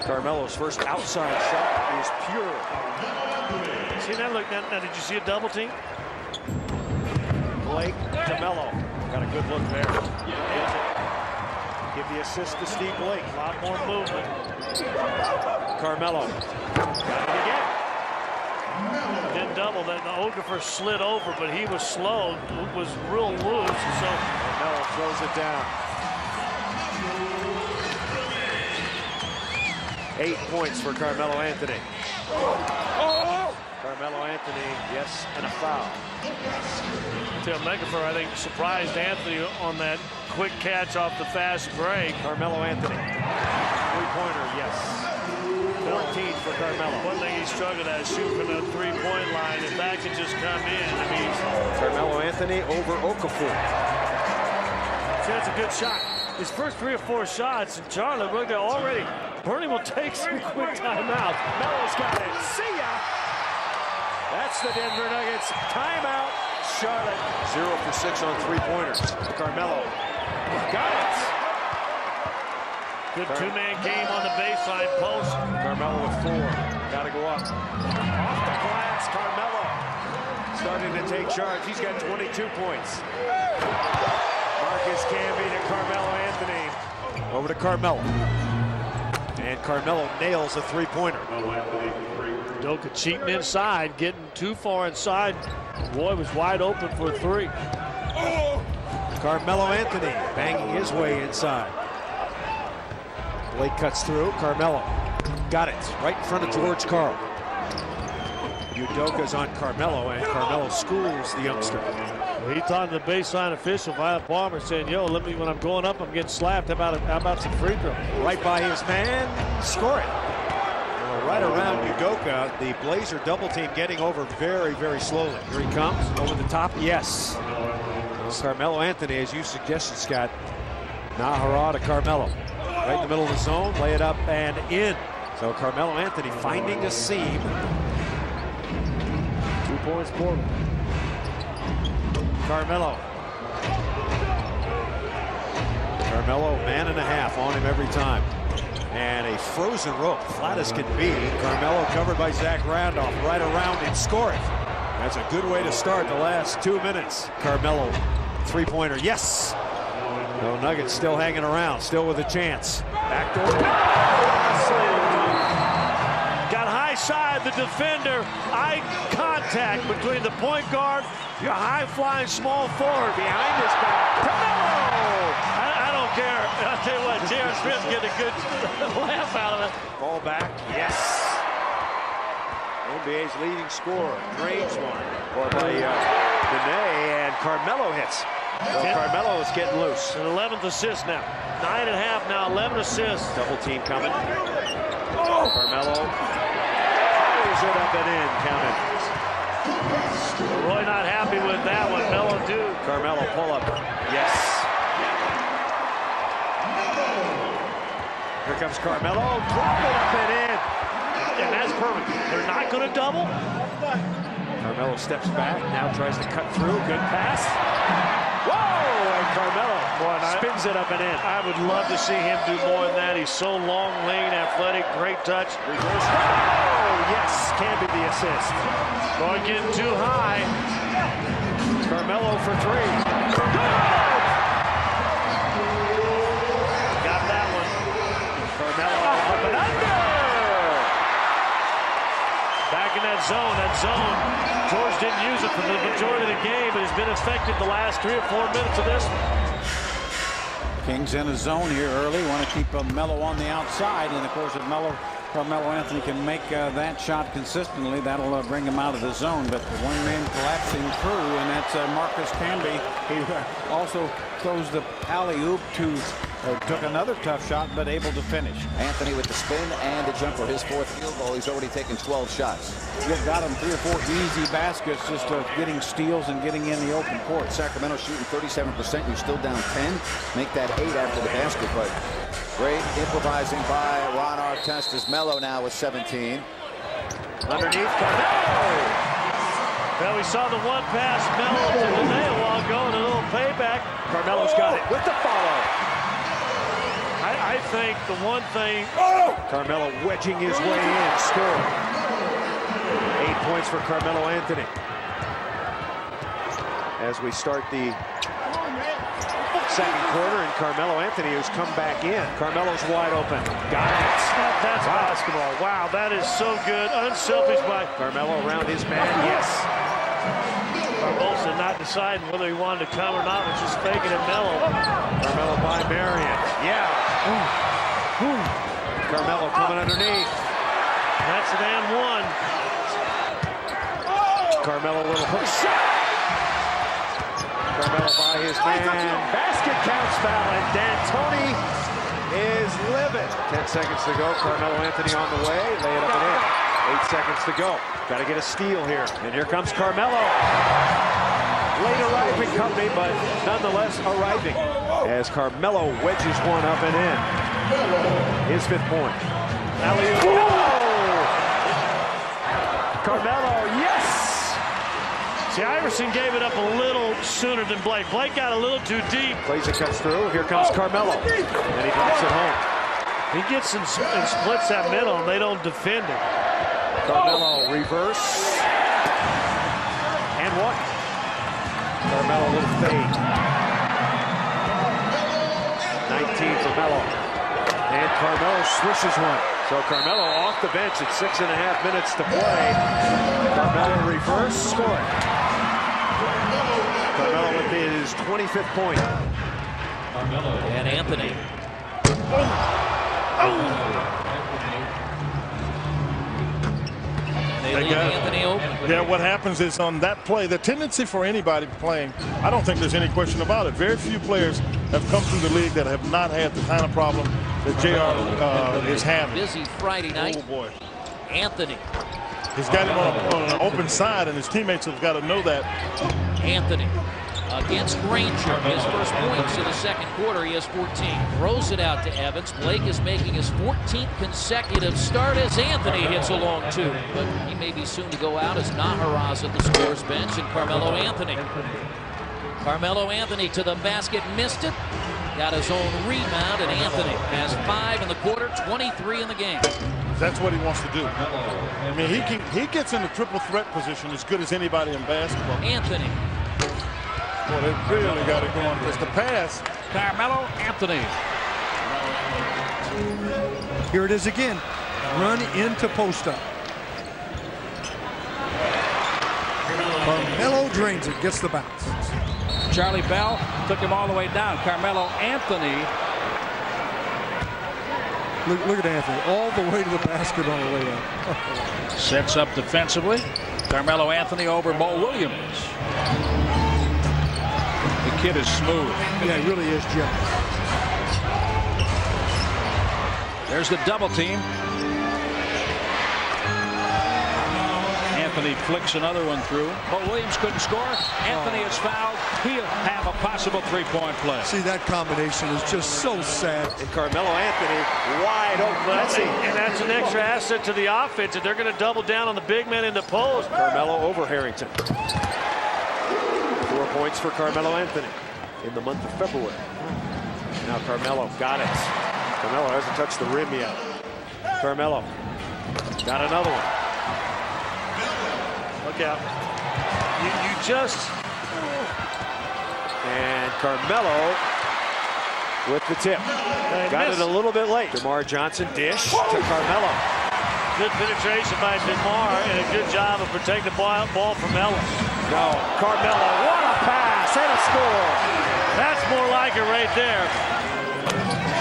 Carmelo's first outside shot is pure. See that look? Now did you see a double team? Blake to Melo. Got a good look there. Give the assist to Steve Blake. A lot more movement. Carmelo. Got it again. Didn't double that. The Okafor slid over, but he was slow. It was real loose. So Melo throws it down. 8 points for Carmelo Anthony. Oh! Carmelo Anthony, yes, and a foul. Till Megafer, I think, surprised Anthony on that quick catch off the fast break. Carmelo Anthony. Three-pointer, yes. 14 for Carmelo. One thing he struggled at is shooting from the three-point line. If that could just come in, I mean... Carmelo Anthony over Okafor. See, that's a good shot. His first 3 or 4 shots, and Charlotte, look, they're already... Bernie will take some quick timeout. Melo's got it. See ya! That's the Denver Nuggets. Timeout. Charlotte. 0 for 6 on three-pointers. Carmelo. Got it. Good two-man game on the baseline post. Carmelo with 4. Got to go up. Off the glass, Carmelo. Starting to take charge. He's got 22 points. Marcus Camby to Carmelo Anthony. Over to Carmelo. And Carmelo nails a three-pointer. Udoka cheating inside, getting too far inside. Roy was wide open for a 3. Carmelo Anthony banging his way inside. Blake cuts through. Carmelo got it right in front of George Karl. Udoka's on Carmelo, and Carmelo schools the youngster. Well, he thought the baseline official, Violet Palmer, saying, yo, let me, when I'm going up, I'm getting slapped. How about some free throw? Right by his man, score it. Right around Udoka, the Blazer double team getting over very, very slowly. Here he comes, over the top, yes. Carmelo Anthony, as you suggested, Scott. Nahara to Carmelo. Right in the middle of the zone, lay it up and in. So Carmelo Anthony finding a seam. 2 points, Portland. Carmelo, man and a half on him every time. And a frozen rope, flat as can be. Carmelo covered by Zach Randolph, right around him, score it. That's a good way to start the last 2 minutes. Carmelo, three-pointer, yes. No, Nuggets still hanging around, still with a chance. Backdoor. Got high side, the defender, eye contact between the point guard, your high-flying small forward behind his back. Carmelo! I don't care. I'll tell you what, J.R. Smith getting a good laugh out of it. Ball back, yes. NBA's leading scorer, drains one. Or by Benet, and Carmelo hits. Well, Carmelo is getting loose. An 11th assist now. 9.5 now, 11 assists. Double team coming. Carmelo pulls it up and in, counted. Roy not happy with that one. Melo do. Carmelo pull up. Yes. Here comes Carmelo. Drop it up and in. And that's perfect. They're not going to double. Carmelo steps back. Now tries to cut through. Good pass. Whoa! And Carmelo Spins it up and in. I would love to see him do more than that. He's so long, lean, athletic, great touch. Reverse. Oh, yes. Can be the assist. Going getting too high. Carmelo for three. Got that one. Carmelo up and under. Back in that zone. George didn't use it for the majority of the game, but has been effective the last 3 or 4 minutes of this. Kings in a zone here early. Want to keep Melo on the outside. And, of course, if Carmelo Anthony can make that shot consistently, that'll bring him out of the zone. But the one-man collapsing through, and that's Marcus Camby. He also throws the alley-oop to took another tough shot, but able to finish. Anthony with the spin and the jumper. His 4th field goal. He's already taken 12 shots. You've got him 3 or 4 easy baskets, just getting steals and getting in the open court. Sacramento shooting 37%. You're still down 10. Make that 8 after the basket, but great improvising by Ron Artest as Melo now with 17. Underneath Carmelo. Well, we saw the one pass Melo to Melo while going a little payback. Carmelo's got it with the follow. I think the one thing. Carmelo wedging his way in, score. 8 points for Carmelo Anthony. As we start the second quarter, and Carmelo Anthony who's come back in. Carmelo's wide open. Got it. That's basketball. Wow, that is so good. Unselfish by Carmelo around his man. Yes. Barbosa not deciding whether he wanted to come or not, was just faking it. Melo. Carmelo by Marion. Yeah. Carmelo coming underneath. That's an and one. Carmelo little hook shot. Carmelo by his man. Basket counts foul, and D'Antoni is livid. 10 seconds to go. Carmelo Anthony on the way. Lay it up and in. 8 seconds to go. Got to get a steal here. And here comes Carmelo. Late arriving company, but nonetheless arriving. As Carmelo wedges one up and in. His 5th point. Alley-oop. Oh! Carmelo, yes! See, Iverson gave it up a little sooner than Blake. Blake got a little too deep. Plays it, cuts through. Here comes Carmelo. And he drops it home. He gets and splits that middle, and they don't defend it. Carmelo reverse. And one. Carmelo little fade. 19 for Melo. And Carmelo swishes one. So Carmelo off the bench at 6.5 minutes to play. Carmelo reverse, score it. Carmelo with his 25th point. And Anthony. They leave Anthony open. Yeah, what happens is on that play, the tendency for anybody playing, I don't think there's any question about it. Very few players have come through the league that have not had the kind of problem that JR is having. Busy Friday night. Oh, boy. Anthony. He's got him on an open side, and his teammates have got to know that. Anthony against Granger. His first points in the second quarter. He has 14. Throws it out to Evans. Blake is making his 14th consecutive start as Anthony hits a long 2. But he may be soon to go out as Naharaz at the scores bench, and Carmelo Anthony. Carmelo Anthony to the basket, missed it. Got his own rebound, and Anthony has 5 in the quarter, 23 in the game. That's what he wants to do. I mean, he gets in the triple threat position as good as anybody in basketball. Anthony. Well, they really got it going because the pass. Carmelo Anthony. Here it is again. Run into post up. Carmelo drains it, gets the bounce. Charlie Bell took him all the way down. Carmelo Anthony. Look at Anthony, all the way to the basket on the way up. Sets up defensively. Carmelo Anthony over Mo Williams. The kid is smooth. Yeah, he really is, Jim. There's the double team. Anthony flicks another one through. Mo Williams couldn't score. Anthony is fouled. He'll have a possible three-point play. See, that combination is just so sad. And Carmelo Anthony wide open. And that's an extra asset to the offense. And they're going to double down on the big man in the post. Carmelo over Harrington. 4 points for Carmelo Anthony. in the month of February. Now Carmelo got it. Carmelo hasn't touched the rim yet. Carmelo got another one. Look out. You just... And Carmelo with the tip. Got it a little bit late. DeMar Johnson dish to Carmelo. Good penetration by DeMar and a good job of protecting the ball from Melo. No, Carmelo, what a pass and a score. That's more like it right there.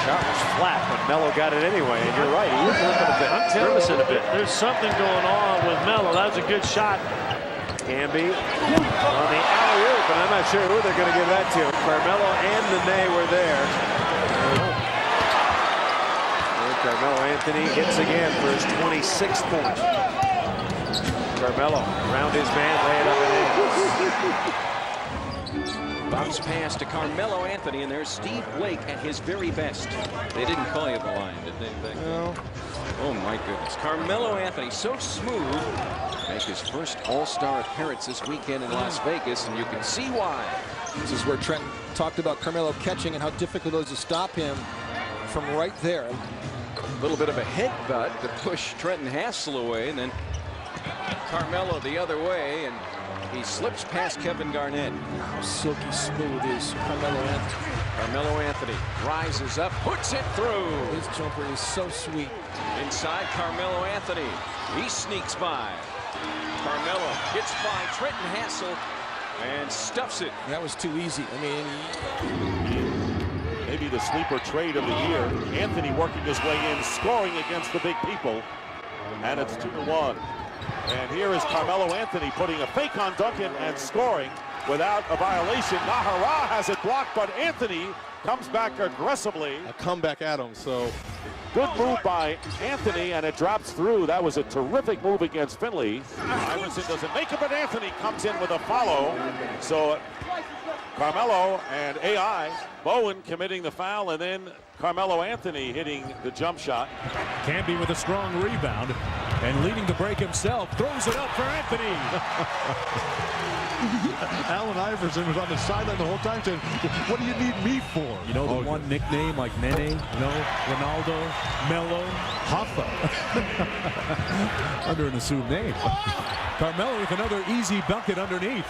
Shot was flat, but Melo got it anyway. And you're right, he was looking a bit. I'm grimacing a bit. There's something going on with Melo. That was a good shot. Camby on the alley-oop, and I'm not sure who they're going to give that to. Carmelo and Nene were there. And Carmelo Anthony hits again for his 26th point. Carmelo around his man, lay it up and in. Bounce pass to Carmelo Anthony, and there's Steve Blake at his very best. They didn't call you the line, did they? No. Oh my goodness. Carmelo Anthony, so smooth. Make his first All-Star appearance this weekend in Las Vegas, and you can see why. This is where Trent talked about Carmelo catching and how difficult it is to stop him from right there. A little bit of a headbutt to push Trenton Hassel away, and then Carmelo the other way, and he slips past Kevin Garnett. How silky smooth is Carmelo Anthony. Carmelo Anthony rises up, puts it through. His jumper is so sweet. Inside Carmelo Anthony. He sneaks by. Carmelo gets by Trenton Hassel and stuffs it. That was too easy. I mean, maybe the sleeper trade of the year. Anthony working his way in, scoring against the big people. And it's 2-1. And here is Carmelo Anthony putting a fake on Duncan and scoring without a violation. Nahara has it blocked, but Anthony comes back aggressively. A comeback at him, so. Good move by Anthony, and it drops through. That was a terrific move against Finley. Iverson doesn't make it, but Anthony comes in with a follow. So Carmelo and AI, Bowen committing the foul, and then Carmelo Anthony hitting the jump shot. Camby with a strong rebound and leading the break himself, throws it up for Anthony. Allen Iverson was on the sideline the whole time saying, what do you need me for? You know, the one nickname like Nene, Ronaldo, Melo, Hoffa. Under an assumed name. Carmelo with another easy bucket underneath.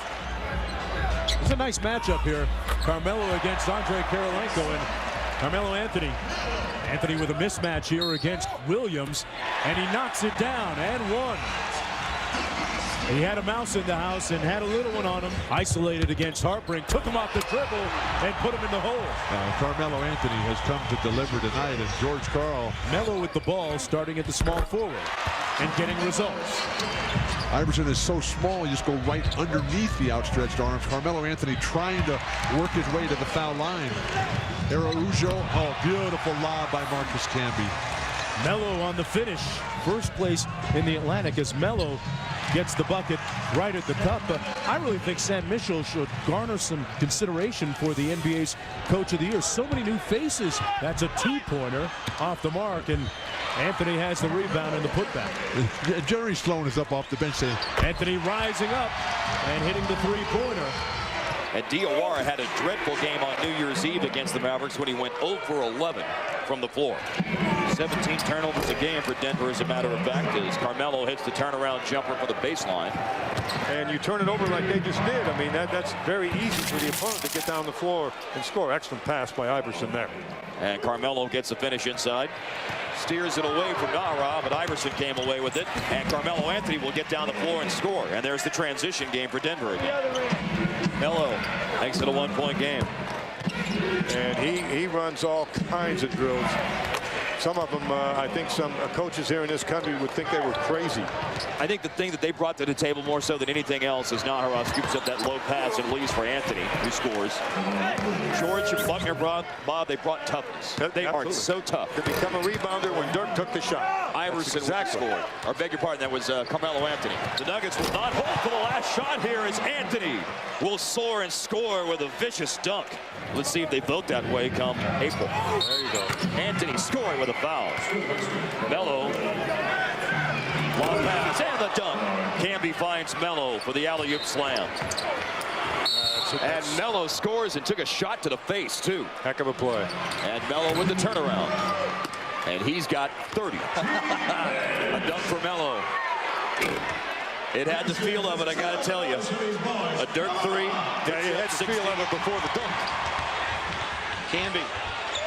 It's a nice matchup here. Carmelo against Andre Kirilenko and Carmelo Anthony. Anthony with a mismatch here against Williams, and he knocks it down and one. He had a mouse in the house and had a little one on him. Isolated against Harpring, took him off the dribble and put him in the hole. Carmelo Anthony has come to deliver tonight, and George Karl. Melo with the ball, starting at the small forward and getting results. Iverson is so small, you just go right underneath the outstretched arms. Carmelo Anthony trying to work his way to the foul line. Araujo, oh, beautiful lob by Marcus Camby. Melo on the finish. First place in the Atlantic as Melo gets the bucket right at the cup. I really think Sam Mitchell should garner some consideration for the NBA's Coach of the Year. So many new faces. That's a two-pointer off the mark, and Anthony has the rebound and the putback. Jerry Sloan is up off the bench saying, Anthony rising up and hitting the three-pointer. And Diawara had a dreadful game on New Year's Eve against the Mavericks when he went 0 for 11 from the floor. 17 turnovers a game for Denver, as a matter of fact, as Carmelo hits the turnaround jumper for the baseline. And you turn it over like they just did. I mean, that's very easy for the opponent to get down the floor and score. Excellent pass by Iverson there. And Carmelo gets the finish inside. Steers it away from Nahara, but Iverson came away with it. And Carmelo Anthony will get down the floor and score. And there's the transition game for Denver again. Melo makes it a one-point game. And he runs all kinds of drills. Some of them, I think some coaches here in this country would think they were crazy. I think the thing that they brought to the table more so than anything else is Nahara scoops up that low pass and leaves for Anthony, who scores. George and Buckner brought, Bob, they brought toughness. They are so tough. To become a rebounder when Dirk took the shot. Iverson scored. Or beg your pardon, that was Carmelo Anthony. The Nuggets will not hold for the last shot here as Anthony will soar and score with a vicious dunk. Let's see if they vote that way come April. There you go. Anthony scoring with a foul. Melo. Long pass and the dunk. Camby finds Melo for the alley-oop slam. And Melo scores and took a shot to the face, too. Heck of a play. And Melo with the turnaround. And he's got 30. A dunk for Melo. It had the feel of it, I got to tell you. A dirt three. Yeah, you had the feel of it before the dunk. Canby.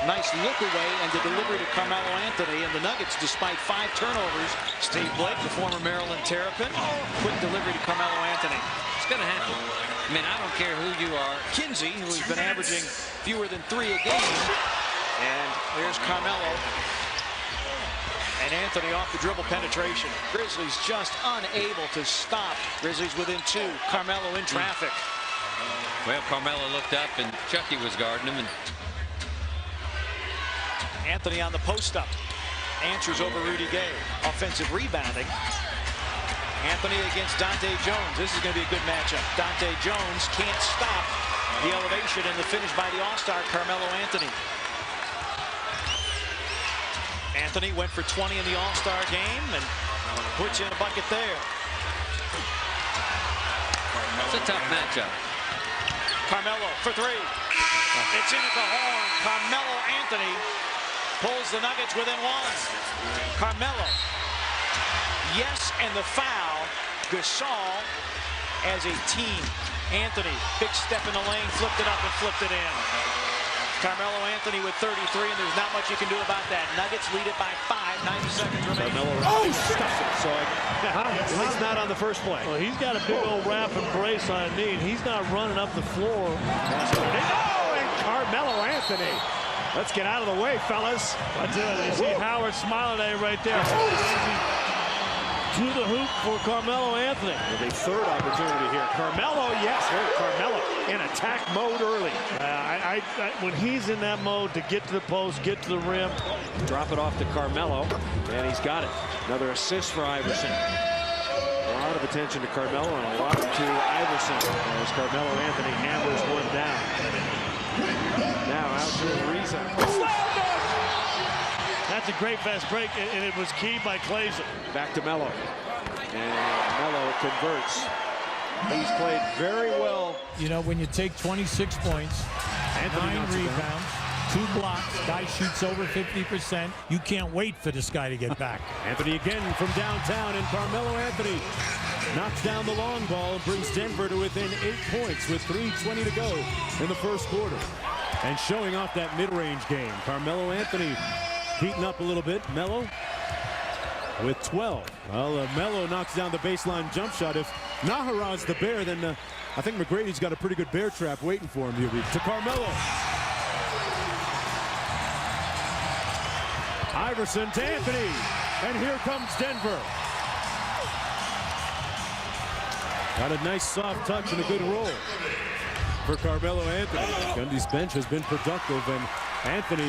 Nice look away and the delivery to Carmelo Anthony, and the Nuggets, despite 5 turnovers. Steve Blake, the former Maryland Terrapin, quick delivery to Carmelo Anthony. It's going to happen. I mean, I don't care who you are. Kinsey, who's been averaging fewer than 3 a game. And there's Carmelo. And Anthony off the dribble penetration. Grizzlies just unable to stop. Grizzlies within 2. Carmelo in traffic. Well, Carmelo looked up and Chucky was guarding him. And Anthony on the post-up. Answers over Rudy Gay. Offensive rebounding. Anthony against Dante Jones. This is going to be a good matchup. Dante Jones can't stop the elevation and the finish by the All-Star Carmelo Anthony. Anthony went for 20 in the All-Star game and puts in a bucket there. It's a tough matchup. Carmelo for 3. It's in at the horn. Carmelo Anthony pulls the Nuggets within 1. Carmelo. Yes, and the foul. Gasol as a team. Anthony, big step in the lane, flipped it up and flipped it in. Carmelo Anthony with 33, and there's not much you can do about that. Nuggets lead it by 5, 90 seconds remaining. Carmelo stuffs it, so at least not on the first play. Well, he's got a big old wrap and brace on a knee, and he's not running up the floor. Oh, and Carmelo Anthony. Let's get out of the way, fellas. You see Howard smiling at him right there. To the hoop for Carmelo Anthony. With a third opportunity here. Carmelo, yes. Carmelo in attack mode early. When he's in that mode to get to the post, get to the rim. Drop it off to Carmelo, and he's got it. Another assist for Iverson. A lot of attention to Carmelo and a lot to Iverson as Carmelo Anthony hammers one down. Now out to Ariza. That's a great fast break, and it was keyed by Clayson. Back to Melo. And Melo converts. He's played very well. You know, when you take 26 points, 9 rebounds, 2 blocks, guy shoots over 50%, you can't wait for this guy to get back. Anthony again from downtown, and Carmelo Anthony knocks down the long ball and brings Denver to within 8 points with 3:20 to go in the first quarter. And showing off that mid-range game, Carmelo Anthony heating up a little bit. Melo with 12. Well, Melo knocks down the baseline jump shot. If Nahara's the bear, then I think McGrady's got a pretty good bear trap waiting for him here. To Carmelo. Iverson to Anthony. And here comes Denver. Got a nice soft touch and a good roll for Carmelo Anthony. Gundy's bench has been productive, and Anthony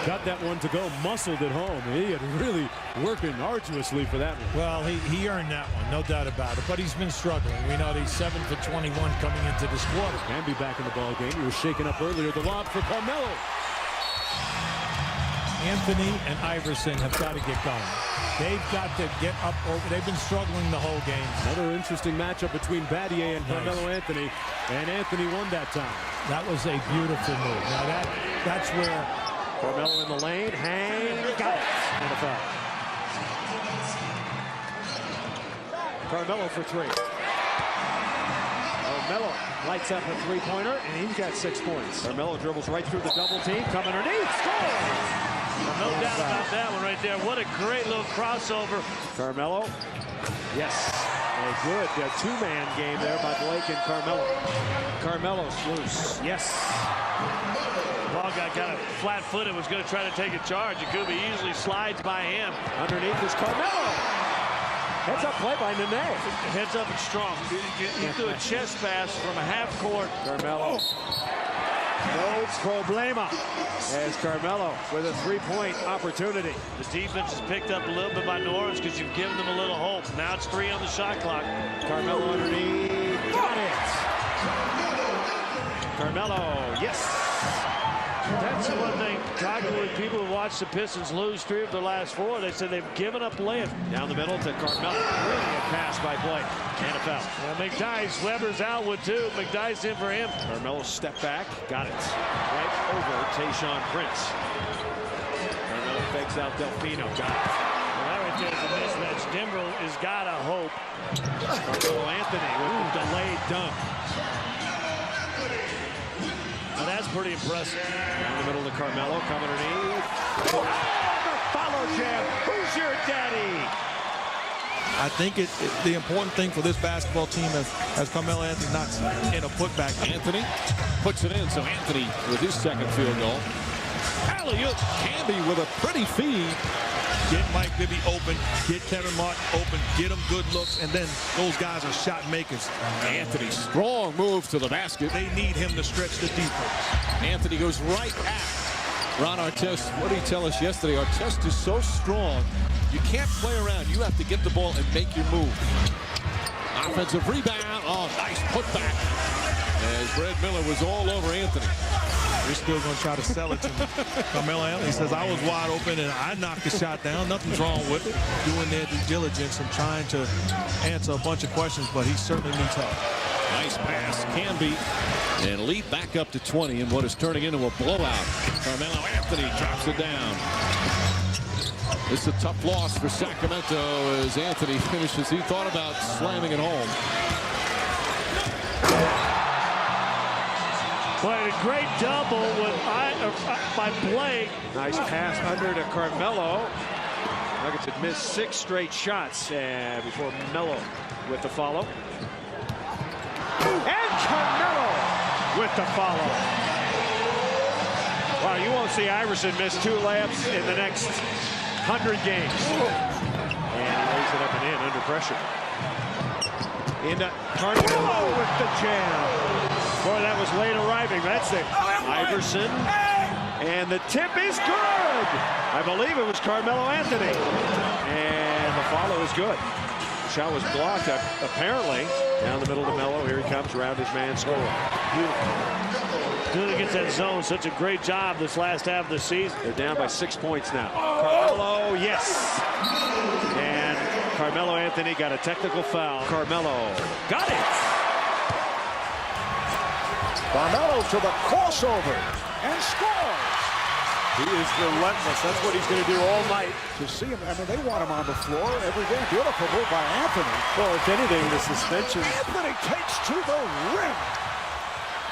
got that one to go, muscled it home. He had really working arduously for that one. Well, he earned that one, no doubt about it, but he's been struggling. We know that he's 7 for 21 coming into this quarter. Can be back in the ball game. He was shaken up earlier. The lob for Carmelo. Anthony and Iverson have got to get going. They've got to get up over. They've been struggling the whole game. Another interesting matchup between Battier and Carmelo Anthony, and Anthony won that time. That was a beautiful move. Now that's where Carmelo in the lane, got it. And a foul. Carmelo for 3. Melo lights up a 3-pointer, and he's got 6 points. Carmelo dribbles right through the double team, come underneath, scores! No doubt about that one right there. What a great little crossover. Carmelo, yes, a good 2-man game there by Blake and Carmelo. Carmelo's loose, yes. Ball got kind of flat-footed, was going to try to take a charge. Jacoby easily slides by him. Underneath is Carmelo. Heads up play by Nene. Heads up and strong. He threw a chest pass from a half court. Carmelo. No problema as Carmelo with a 3-point opportunity. The defense is picked up a little bit by New Orleans because you've given them a little hope. Now it's 3 on the shot clock. Carmelo underneath. Got it. Carmelo, yes. That's one thing. Talking with people who watched the Pistons lose 3 of their last 4, they said they've given up layup. Down the middle to Carmelo. Brilliant pass by Blake. And a foul. Well, McDyess, Weber's out with 2. McDyess in for him. Carmelo step back. Got it. Right over Tayshaun Prince. Carmelo fakes out Delfino. Got it. Well, that right there is a mismatch. Denver has got to hope. Carmelo Anthony with the delayed dunk. Now that's pretty impressive. Down the middle to Carmelo, coming underneath. Oh, the follow jam. Who's your daddy? I think the important thing for this basketball team as Carmelo Anthony not in a putback. Anthony puts it in, so Anthony with his second field goal. Alley-oop, Canby with a pretty feed. Get Mike Bibby open, get Kevin Martin open, get them good looks, and then those guys are shot makers. Anthony, strong move to the basket. They need him to stretch the defense. Anthony goes right at Ron Artest. What did he tell us yesterday? Artest is so strong, you can't play around. You have to get the ball and make your move. Offensive rebound. Oh, nice putback. As Brad Miller was all over Anthony. We're still going to try to sell it to Carmelo Anthony. He says, I was wide open and I knocked the shot down. Nothing's wrong with it. Doing their due diligence and trying to answer a bunch of questions, but he certainly needs help. Nice pass, Canby, and lead back up to 20 in what is turning into a blowout. Carmelo Anthony drops it down. This is a tough loss for Sacramento as Anthony finishes. He thought about slamming it home. Boy, a great double by Blake. Nice pass under to Carmelo. Nuggets had missed 6 straight shots before Melo with the follow. And Carmelo with the follow. Wow, you won't see Iverson miss 2 layups in the next 100 games. And he lays it up and in under pressure. Into Carmelo with the jam. Boy, that was late arriving. That's it. Iverson. And the tip is good. I believe it was Carmelo Anthony. And the follow is good. The shot was blocked, apparently. Down the middle to Melo. Here he comes around his man score. Doing against that zone, such a great job this last half of the season. They're down by 6 points now. Carmelo, yes. And Carmelo Anthony got a technical foul. Carmelo got it. Carmelo to the crossover and scores. He is relentless. That's what he's going to do all night. To see him, I mean, they want him on the floor every day. Beautiful move by Anthony. Well, if anything, the suspension. Anthony takes to the rim.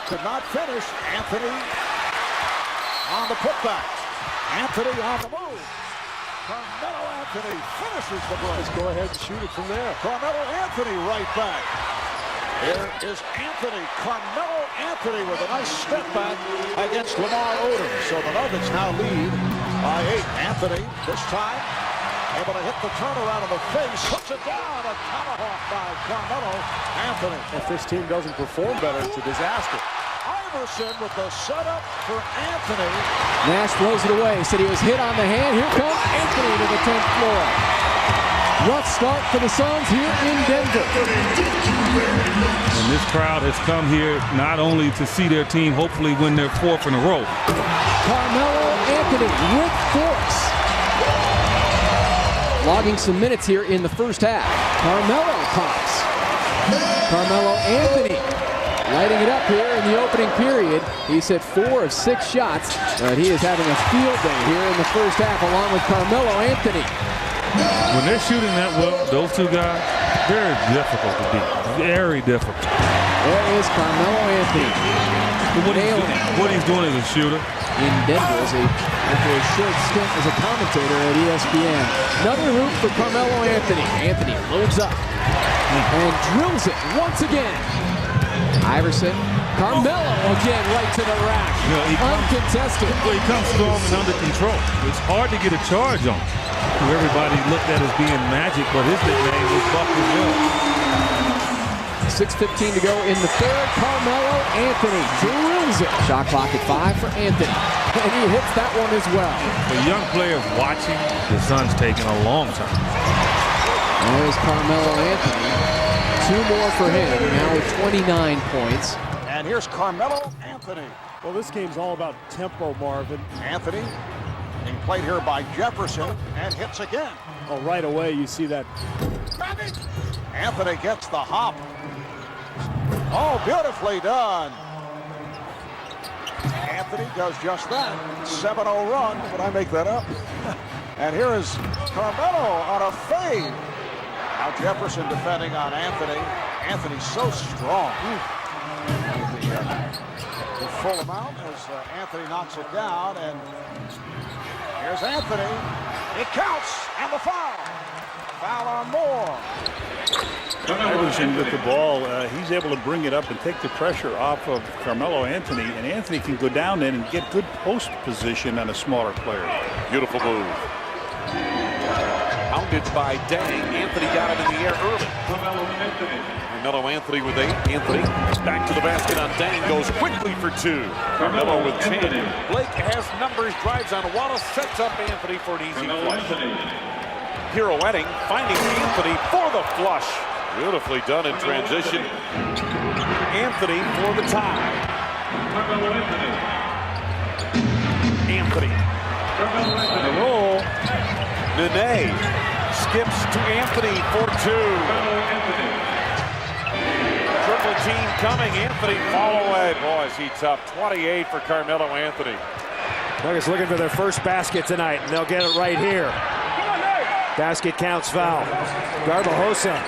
Could not finish. Anthony on the putback. Anthony on the move. Carmelo Anthony finishes the break. Let's go ahead and shoot it from there. Carmelo Anthony right back. Here is Anthony. Carmelo Anthony with a nice step back against Lamar Odom. So the Nuggets now lead by 8. Anthony this time able to hit the turnaround in the face. Puts it down. A tomahawk by Carmelo Anthony. If this team doesn't perform better, it's a disaster. Iverson with the setup for Anthony. Nash throws it away. Said he was hit on the hand. Here comes Anthony to the 10th floor. Rough start for the Suns here in Denver. And this crowd has come here not only to see their team hopefully win their 4th in a row. Carmelo Anthony with force. Logging some minutes here in the first half. Carmelo pops. Carmelo Anthony lighting it up here in the opening period. He's hit 4 of 6 shots, but he is having a field day here in the first half along with Carmelo Anthony. When they're shooting that well, those 2 guys, very difficult to beat. Very difficult. There is Carmelo Anthony. What he's doing as a shooter. In Denver after a short stint as a commentator at ESPN. Another hoop for Carmelo Anthony. Anthony loads up and drills it once again. Iverson. Carmelo again right to the rack. Uncontested. Well, he comes strong and under control. It's hard to get a charge on him. Who everybody looked at as being Magic, but his nickname was Buck as well. 6:15 to go in the third. Carmelo Anthony drills it. Shot clock at 5 for Anthony. And he hits that one as well. For young players watching, the Suns taking a long time. There's Carmelo Anthony. 2 more for him, now with 29 points. And here's Carmelo Anthony. Well, this game's all about tempo, Marvin. Anthony being played here by Jefferson and hits again. Oh, right away you see that. Anthony gets the hop. Oh, beautifully done. Anthony does just that. 7-0 run. Did I make that up? And here is Carmelo on a fade. Now Jefferson defending on Anthony. Anthony's so strong. The full amount as Anthony knocks it down. And here's Anthony. It counts. And the foul. Foul on Moore. Iverson with the ball, he's able to bring it up and take the pressure off of Carmelo Anthony, and Anthony can go down in and get good post position on a smaller player. Beautiful move. Pounded by Dang. Anthony got it in the air early. Carmelo Anthony with 8. Anthony back to the basket on Dang, goes quickly for 2. Carmelo with 10. Blake has numbers, drives on Wallace, sets up Anthony for an easy flush. Pirouetting, finding Anthony for the flush. Beautifully done in transition. Anthony for the tie. Anthony. On the roll. Nene skips to Anthony for 2. Triple team coming. Anthony fall away. Boy, is he tough. 28 for Carmelo Anthony. Nuggets looking for their first basket tonight, and they'll get it right here. Basket counts, foul. Garbajosa.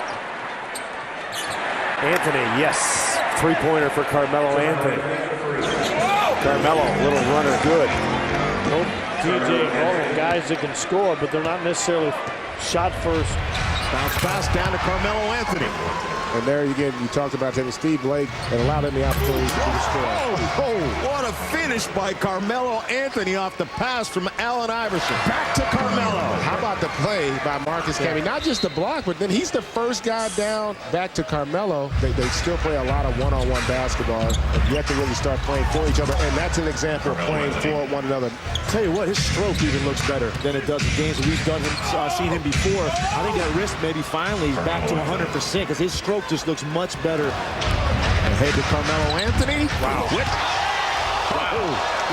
Anthony, yes. 3-pointer for Carmelo Anthony. Carmelo, little runner, good. DJ, guys that can score, but they're not necessarily shot first. Bounce pass down to Carmelo Anthony. And there you get, you talked about taking Steve Blake and allowed him the opportunity to score. Oh, what a finish by Carmelo Anthony off the pass from Allen Iverson. Back to Carmelo. How about the play by Marcus Camby? Not just the block, but then he's the first guy down. Back to Carmelo. They still play a lot of one-on-one basketball, and yet to really start playing for each other. And that's an example of playing for one another. Tell you what, his stroke even looks better than it does in games that we've done seen him before. I think that wrist maybe finally is back to 100% because his stroke just looks much better. Ahead to Carmelo Anthony. Wow.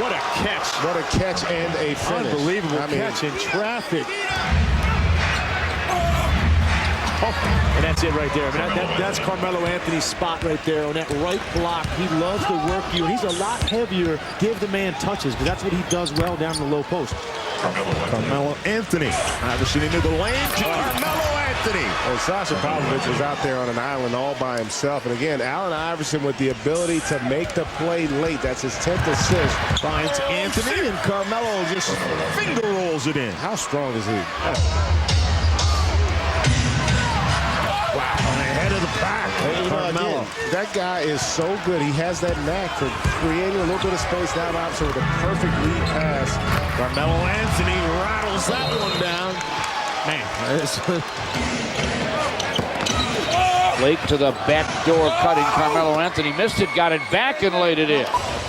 What a catch. What a catch and a finish. Unbelievable catch in traffic. And that's it right there. I mean, that's Carmelo Anthony's spot right there on that right block. He loves to work you, and he's a lot heavier. Give the man touches, but that's what he does well down the low post. Carmelo Anthony. Iverson into the lane to Carmelo Anthony. And Sasha Pavlovich was out there on an island all by himself. And again, Allen Iverson with the ability to make the play late. That's his 10th assist. Finds Anthony, and Carmelo just finger rolls it in. How strong is he? Ahead of the pack. Carmelo. That guy is so good. He has that knack for creating a little bit of space down opposite with a perfect lead pass. Carmelo Anthony rattles that one down. Man. Blake to the back door cutting. Carmelo Anthony missed it, got it back and laid it in.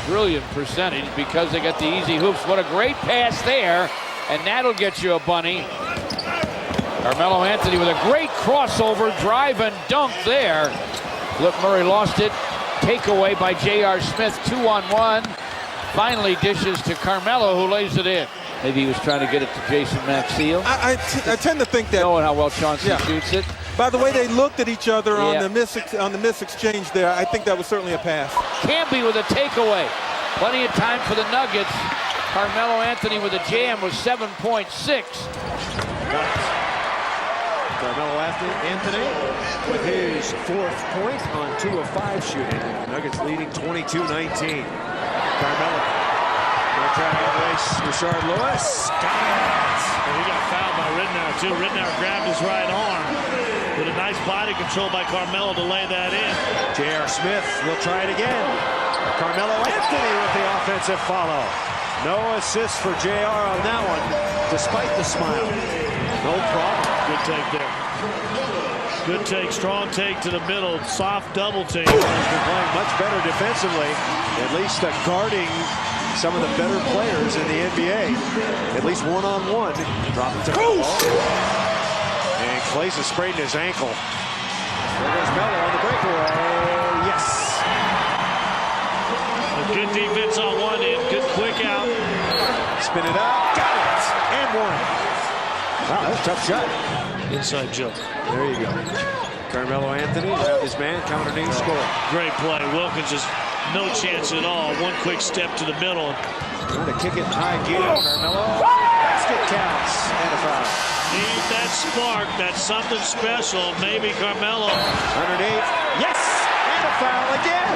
Brilliant percentage because they got the easy hoops. What a great pass there, and that'll get you a bunny. Carmelo Anthony with a great crossover, drive and dunk there. Flip Murray lost it. Takeaway by J.R. Smith, 2-on-1. Finally dishes to Carmelo, who lays it in. Maybe he was trying to get it to Jason Maxiell. I tend to think that. Knowing how well Chauncey shoots it. By the way they looked at each other on the miss exchange there, I think that was certainly a pass. Camby with a takeaway. Plenty of time for the Nuggets. Carmelo Anthony with a jam was 7.6. Carmelo Anthony with his 4th point on 2 of 5 shooting. Nuggets leading 22-19. Carmelo. They're trying to race Rashard Lewis. Got it. And he got fouled by Ridnour, too. Ridnour grabbed his right arm with a nice body control by Carmelo to lay that in. J.R. Smith will try it again. Carmelo Anthony with the offensive follow. No assist for J.R. on that one, despite the smile. No problem. Good take there. Good take, strong take to the middle, soft double take. He's been playing much better defensively, at least guarding some of the better players in the NBA. At least one-on-one. Drop it to Melo. And Clay's has sprained his ankle. There goes Melo on the breakaway. Yes. A good defense on one. spin it up, got it, and one. Wow, that's a tough shot. Inside joke. There you go. Carmelo Anthony, around his man, come underneath, score. Great play. Wilkins just no chance at all. One quick step to the middle. Trying to kick it in high gear. Carmelo, basket counts, and a foul. Need that spark. That's something special. Maybe Carmelo. Underneath, yes, and a foul again.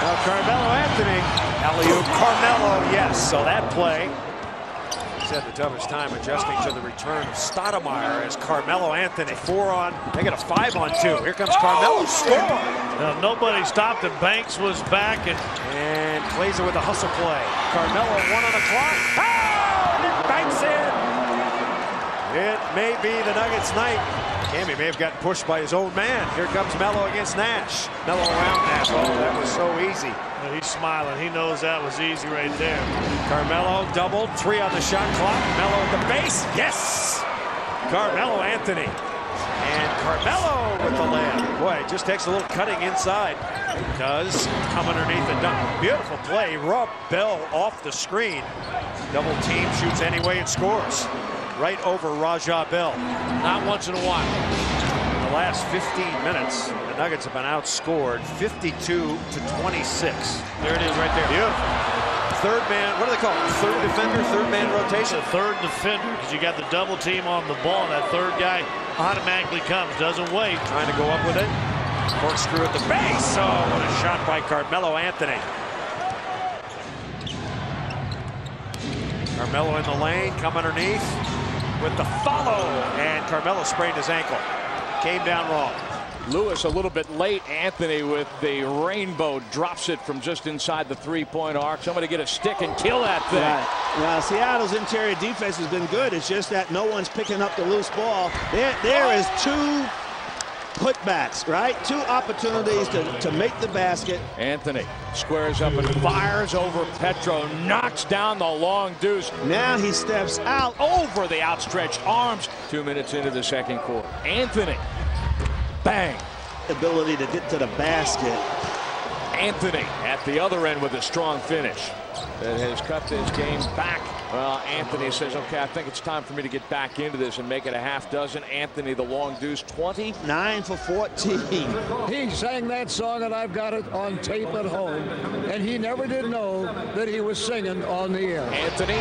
Now Carmelo Anthony, alley-oop, Carmelo, yes. So that play. He's had the toughest time adjusting to the return of Stoudemire as Carmelo Anthony 4 on. They got a 5 on 2. Here comes Carmelo, score. Now, nobody stopped him. Banks was back and plays it with a hustle play. Carmelo 1 on the clock. Oh, and it banks in. It may be the Nuggets' night. Camby may have gotten pushed by his own man. Here comes Melo against Nash. Melo around Nash. Oh, that was so easy. Well, he's smiling. He knows that was easy right there. Carmelo doubled, 3 on the shot clock. Melo at the base. Yes! Carmelo Anthony. And Carmelo with the layup. Boy, it just takes a little cutting inside. It does come underneath the dunk. Beautiful play. Rob Bell off the screen. Double team, shoots anyway and scores. Right over Raja Bell. Not once in a while. In the last 15 minutes, the Nuggets have been outscored 52-26. There it is right there. Beautiful. Third man, what do they call it? Third defender, third man rotation? It's a third defender because you got the double team on the ball. That third guy automatically comes, doesn't wait. Trying to go up with it. Corkscrew at the base. Oh, what a shot by Carmelo Anthony. Carmelo in the lane, come underneath with the follow, and Carmelo sprained his ankle. Came down wrong. Lewis a little bit late. Anthony with the rainbow drops it from just inside the three-point arc. Somebody get a stick and kill that thing. Right. Now, Seattle's interior defense has been good. It's just that no one's picking up the loose ball. There is 2 putbacks, right? 2 opportunities to make the basket. Anthony squares up and fires over Petro, knocks down the long deuce. Now he steps out over the outstretched arms. 2 minutes into the second quarter. Anthony, bang. Ability to get to the basket. Anthony at the other end with a strong finish that has cut this game back. Well, Anthony says, okay, I think it's time for me to get back into this and make it a half dozen. Anthony, the long deuce, 29 for 14. He sang that song, and I've got it on tape at home, and he never did know that he was singing on the air. Anthony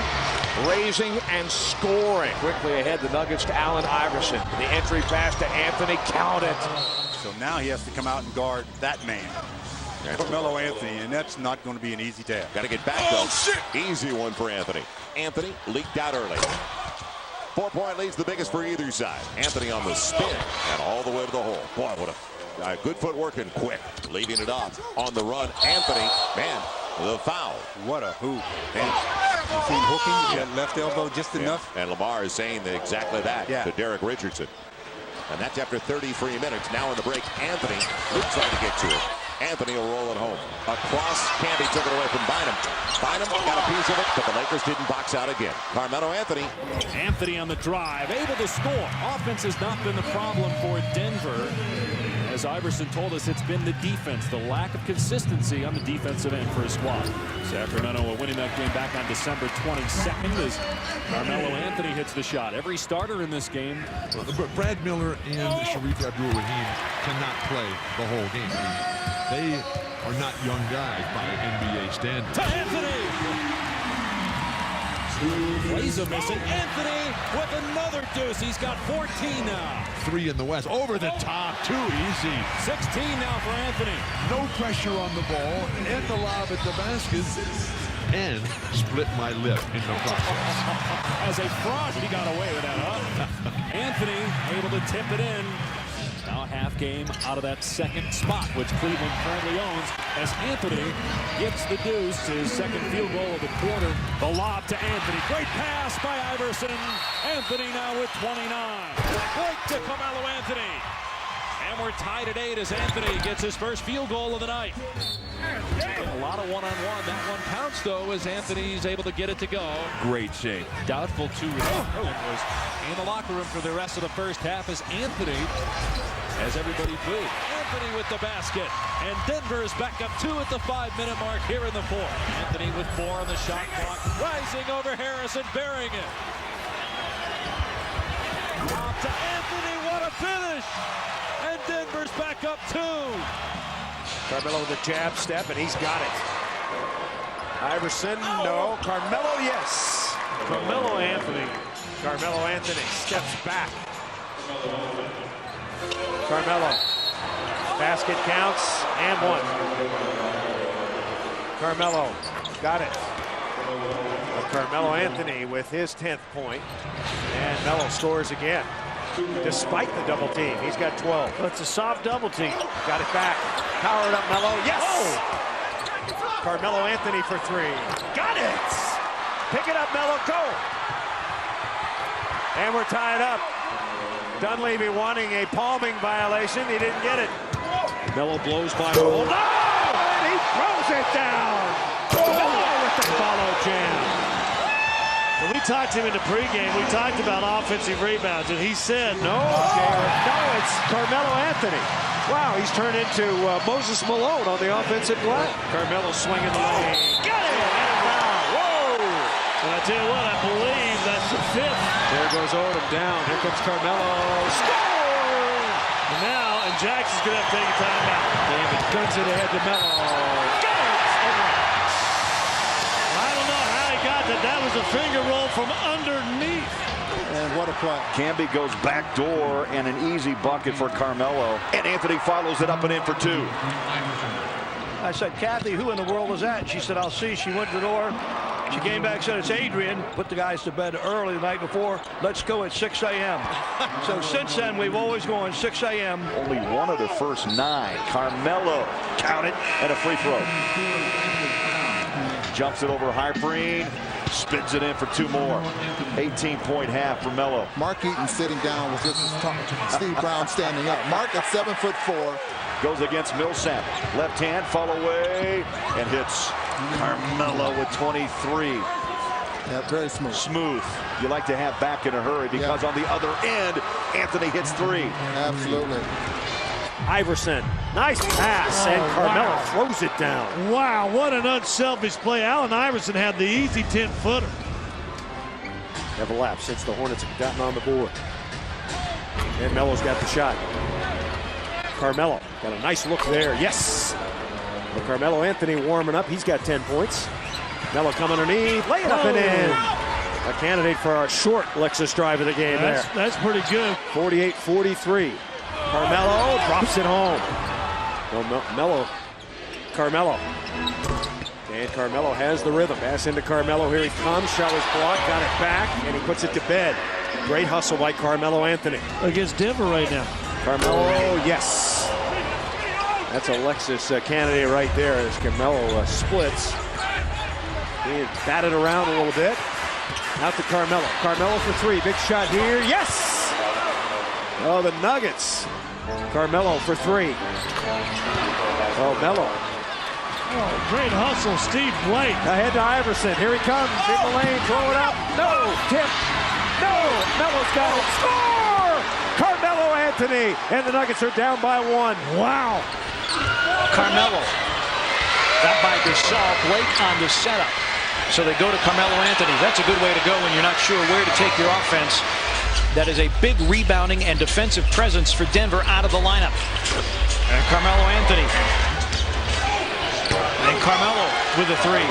raising and scoring. Quickly ahead, the Nuggets to Allen Iverson. The entry pass to Anthony, count it. So now he has to come out and guard that man. Carmelo Anthony, and that's not going to be an easy task. Got to get back, though. Easy one for Anthony. Anthony leaked out early. 4-point lead's the biggest for either side. Anthony on the spin and all the way to the hole. Boy, what a good footwork and quick. Leaving it off on the run. Anthony, man, the foul. What a hoop. And you seen hooking, that left elbow just enough. And Lamar is saying exactly that to Derek Richardson. And that's after 33 minutes. Now in the break, Anthony trying to get to it. Anthony will roll it home. Across, Camby took it away from Bynum. Bynum got a piece of it, but the Lakers didn't box out again. Carmelo Anthony. Anthony on the drive, able to score. Offense has not been the problem for Denver. As Iverson told us, it's been the defense, the lack of consistency on the defensive end for his squad. Sacramento winning that game back on December 22nd as Carmelo Anthony hits the shot. Every starter in this game. But Brad Miller and Sharif Abdul-Rahim cannot play the whole game. I mean, they are not young guys by NBA standards. To Anthony! Plays are missing. Anthony with another deuce. He's got 14 now. 3 in the West. Over the top. Too easy. 16 now for Anthony. No pressure on the ball. And the lob at the basket. And split my lip in the process. As a fraud, he got away with that, huh? Anthony able to tip it in. Now a half game out of that second spot, which Cleveland currently owns, as Anthony gets the deuce, his second field goal of the quarter. The lob to Anthony. Great pass by Iverson. Anthony now with 29. Blake to Carmelo Anthony. And we're tied at 8 as Anthony gets his first field goal of the night. A lot of one-on-one. That one counts, though, as Anthony's able to get it to go. Great shape. Doubtful to return. Was in the locker room for the rest of the first half as Anthony, as everybody booed. Anthony with the basket. And Denver is back up 2 at the 5-minute mark here in the fourth. Anthony with 4 on the shot clock. Rising over Harris and burying it. Off to Anthony. What a finish. And Denver's back up 2. Carmelo with a jab step, and he's got it. Iverson, no. Carmelo, yes. Carmelo Anthony. Carmelo Anthony steps back. Carmelo. Basket counts, and 1. Carmelo got it. But Carmelo Anthony with his 10th point. And Melo scores again. Despite the double team, he's got 12. That's a soft double team. Got it back. Powered up Melo. Yes! Oh. Carmelo Anthony for 3. Got it! Pick it up, Melo. Go! And we're tied up. Dunleavy wanting a palming violation. He didn't get it. Melo blows by Melo. No! And he throws it down. Melo with the follow jam. When we talked to him in the pregame, we talked about offensive rebounds, and he said, no, it's Carmelo Anthony. Wow, he's turned into Moses Malone on the offensive glass. Carmelo swinging the lane. Got it! And foul. Whoa! And I tell you what, I believe that's the 5th. There goes Odom down. Here comes Carmelo. Score! And now, and Jackson's going to have to take a timeout. David guns it ahead to Melo. Got it! I don't know how he got that. That was a finger roll from underneath. And what a play. Camby goes back door and an easy bucket for Carmelo. And Anthony follows it up and in for 2. I said, Kathy, who in the world is that? She said, I'll see. She went to the door. She came back, said, it's Adrian. Put the guys to bed early the night before. Let's go at 6 a.m. So since then, we've always gone 6 a.m. Only one of the first 9. Carmelo, count it, and a free throw. Jumps it over Hybrine, spins it in for 2 more. 18-point half for Melo. Mark Eaton sitting down with just Steve Brown standing up. Mark at 7'4". Goes against Millsap. Left hand, fall away, and hits Carmelo with 23. Yeah, very smooth. Smooth. You like to have back in a hurry because on the other end, Anthony hits 3. Absolutely. Iverson, nice pass, and Carmelo throws it down. Wow, what an unselfish play. Allen Iverson had the easy 10-footer. Never lapsed since the Hornets have gotten on the board. And Melo's got the shot. Carmelo got a nice look there. Yes. But Carmelo Anthony warming up. He's got 10 points. Melo coming underneath, lay it up and in. A candidate for our short Lexus drive of the game there. That's pretty good. 48-43. Carmelo drops it home. Well, Carmelo. And Carmelo has the rhythm. Pass into Carmelo. Here he comes. Shot was blocked. Got it back. And he puts it to bed. Great hustle by Carmelo Anthony. Against Denver right now. Carmelo, yes. That's a Lexus candidate right there as Carmelo splits. He batted around a little bit. Out to Carmelo. Carmelo for 3. Big shot here. Yes! Oh, the Nuggets. Carmelo for 3. Oh, Melo. Oh, great hustle, Steve Blake. Ahead to Iverson. Here he comes. In the lane. Throw it up. No. Tip. No. Melo's got it. Score! Carmelo Anthony. And the Nuggets are down by 1. Wow. Carmelo. Got by Gasol. Blake on the setup. So they go to Carmelo Anthony. That's a good way to go when you're not sure where to take your offense. That is a big rebounding and defensive presence for Denver out of the lineup. And Carmelo Anthony. And Carmelo with a 3.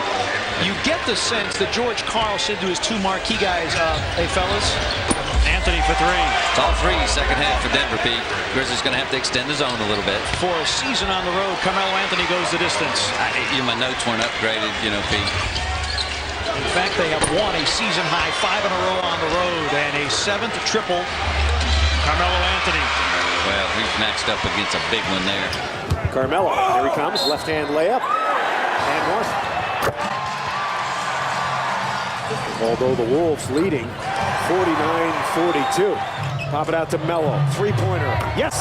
You get the sense that George Karl said to his 2 marquee guys, hey, fellas, Anthony for 3. It's all 3 second half for Denver, Pete. Grizzlies going to have to extend the zone a little bit. For a season on the road, Carmelo Anthony goes the distance. My notes weren't upgraded, Pete. In fact, they have won a season-high 5 in a row on the road and a 7th triple. Carmelo Anthony. Well, he's matched up against a big one there. Carmelo, here he comes, left-hand layup, and 1. Although the Wolves leading 49-42. Pop it out to Melo, 3-pointer, yes!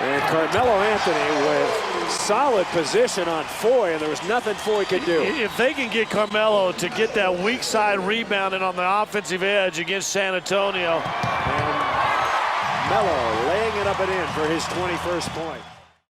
And Carmelo Anthony with solid position on Foy, and there was nothing Foy could do. If they can get Carmelo to get that weak side rebounding on the offensive edge against San Antonio. And Melo laying laying it up and in for his 21st point.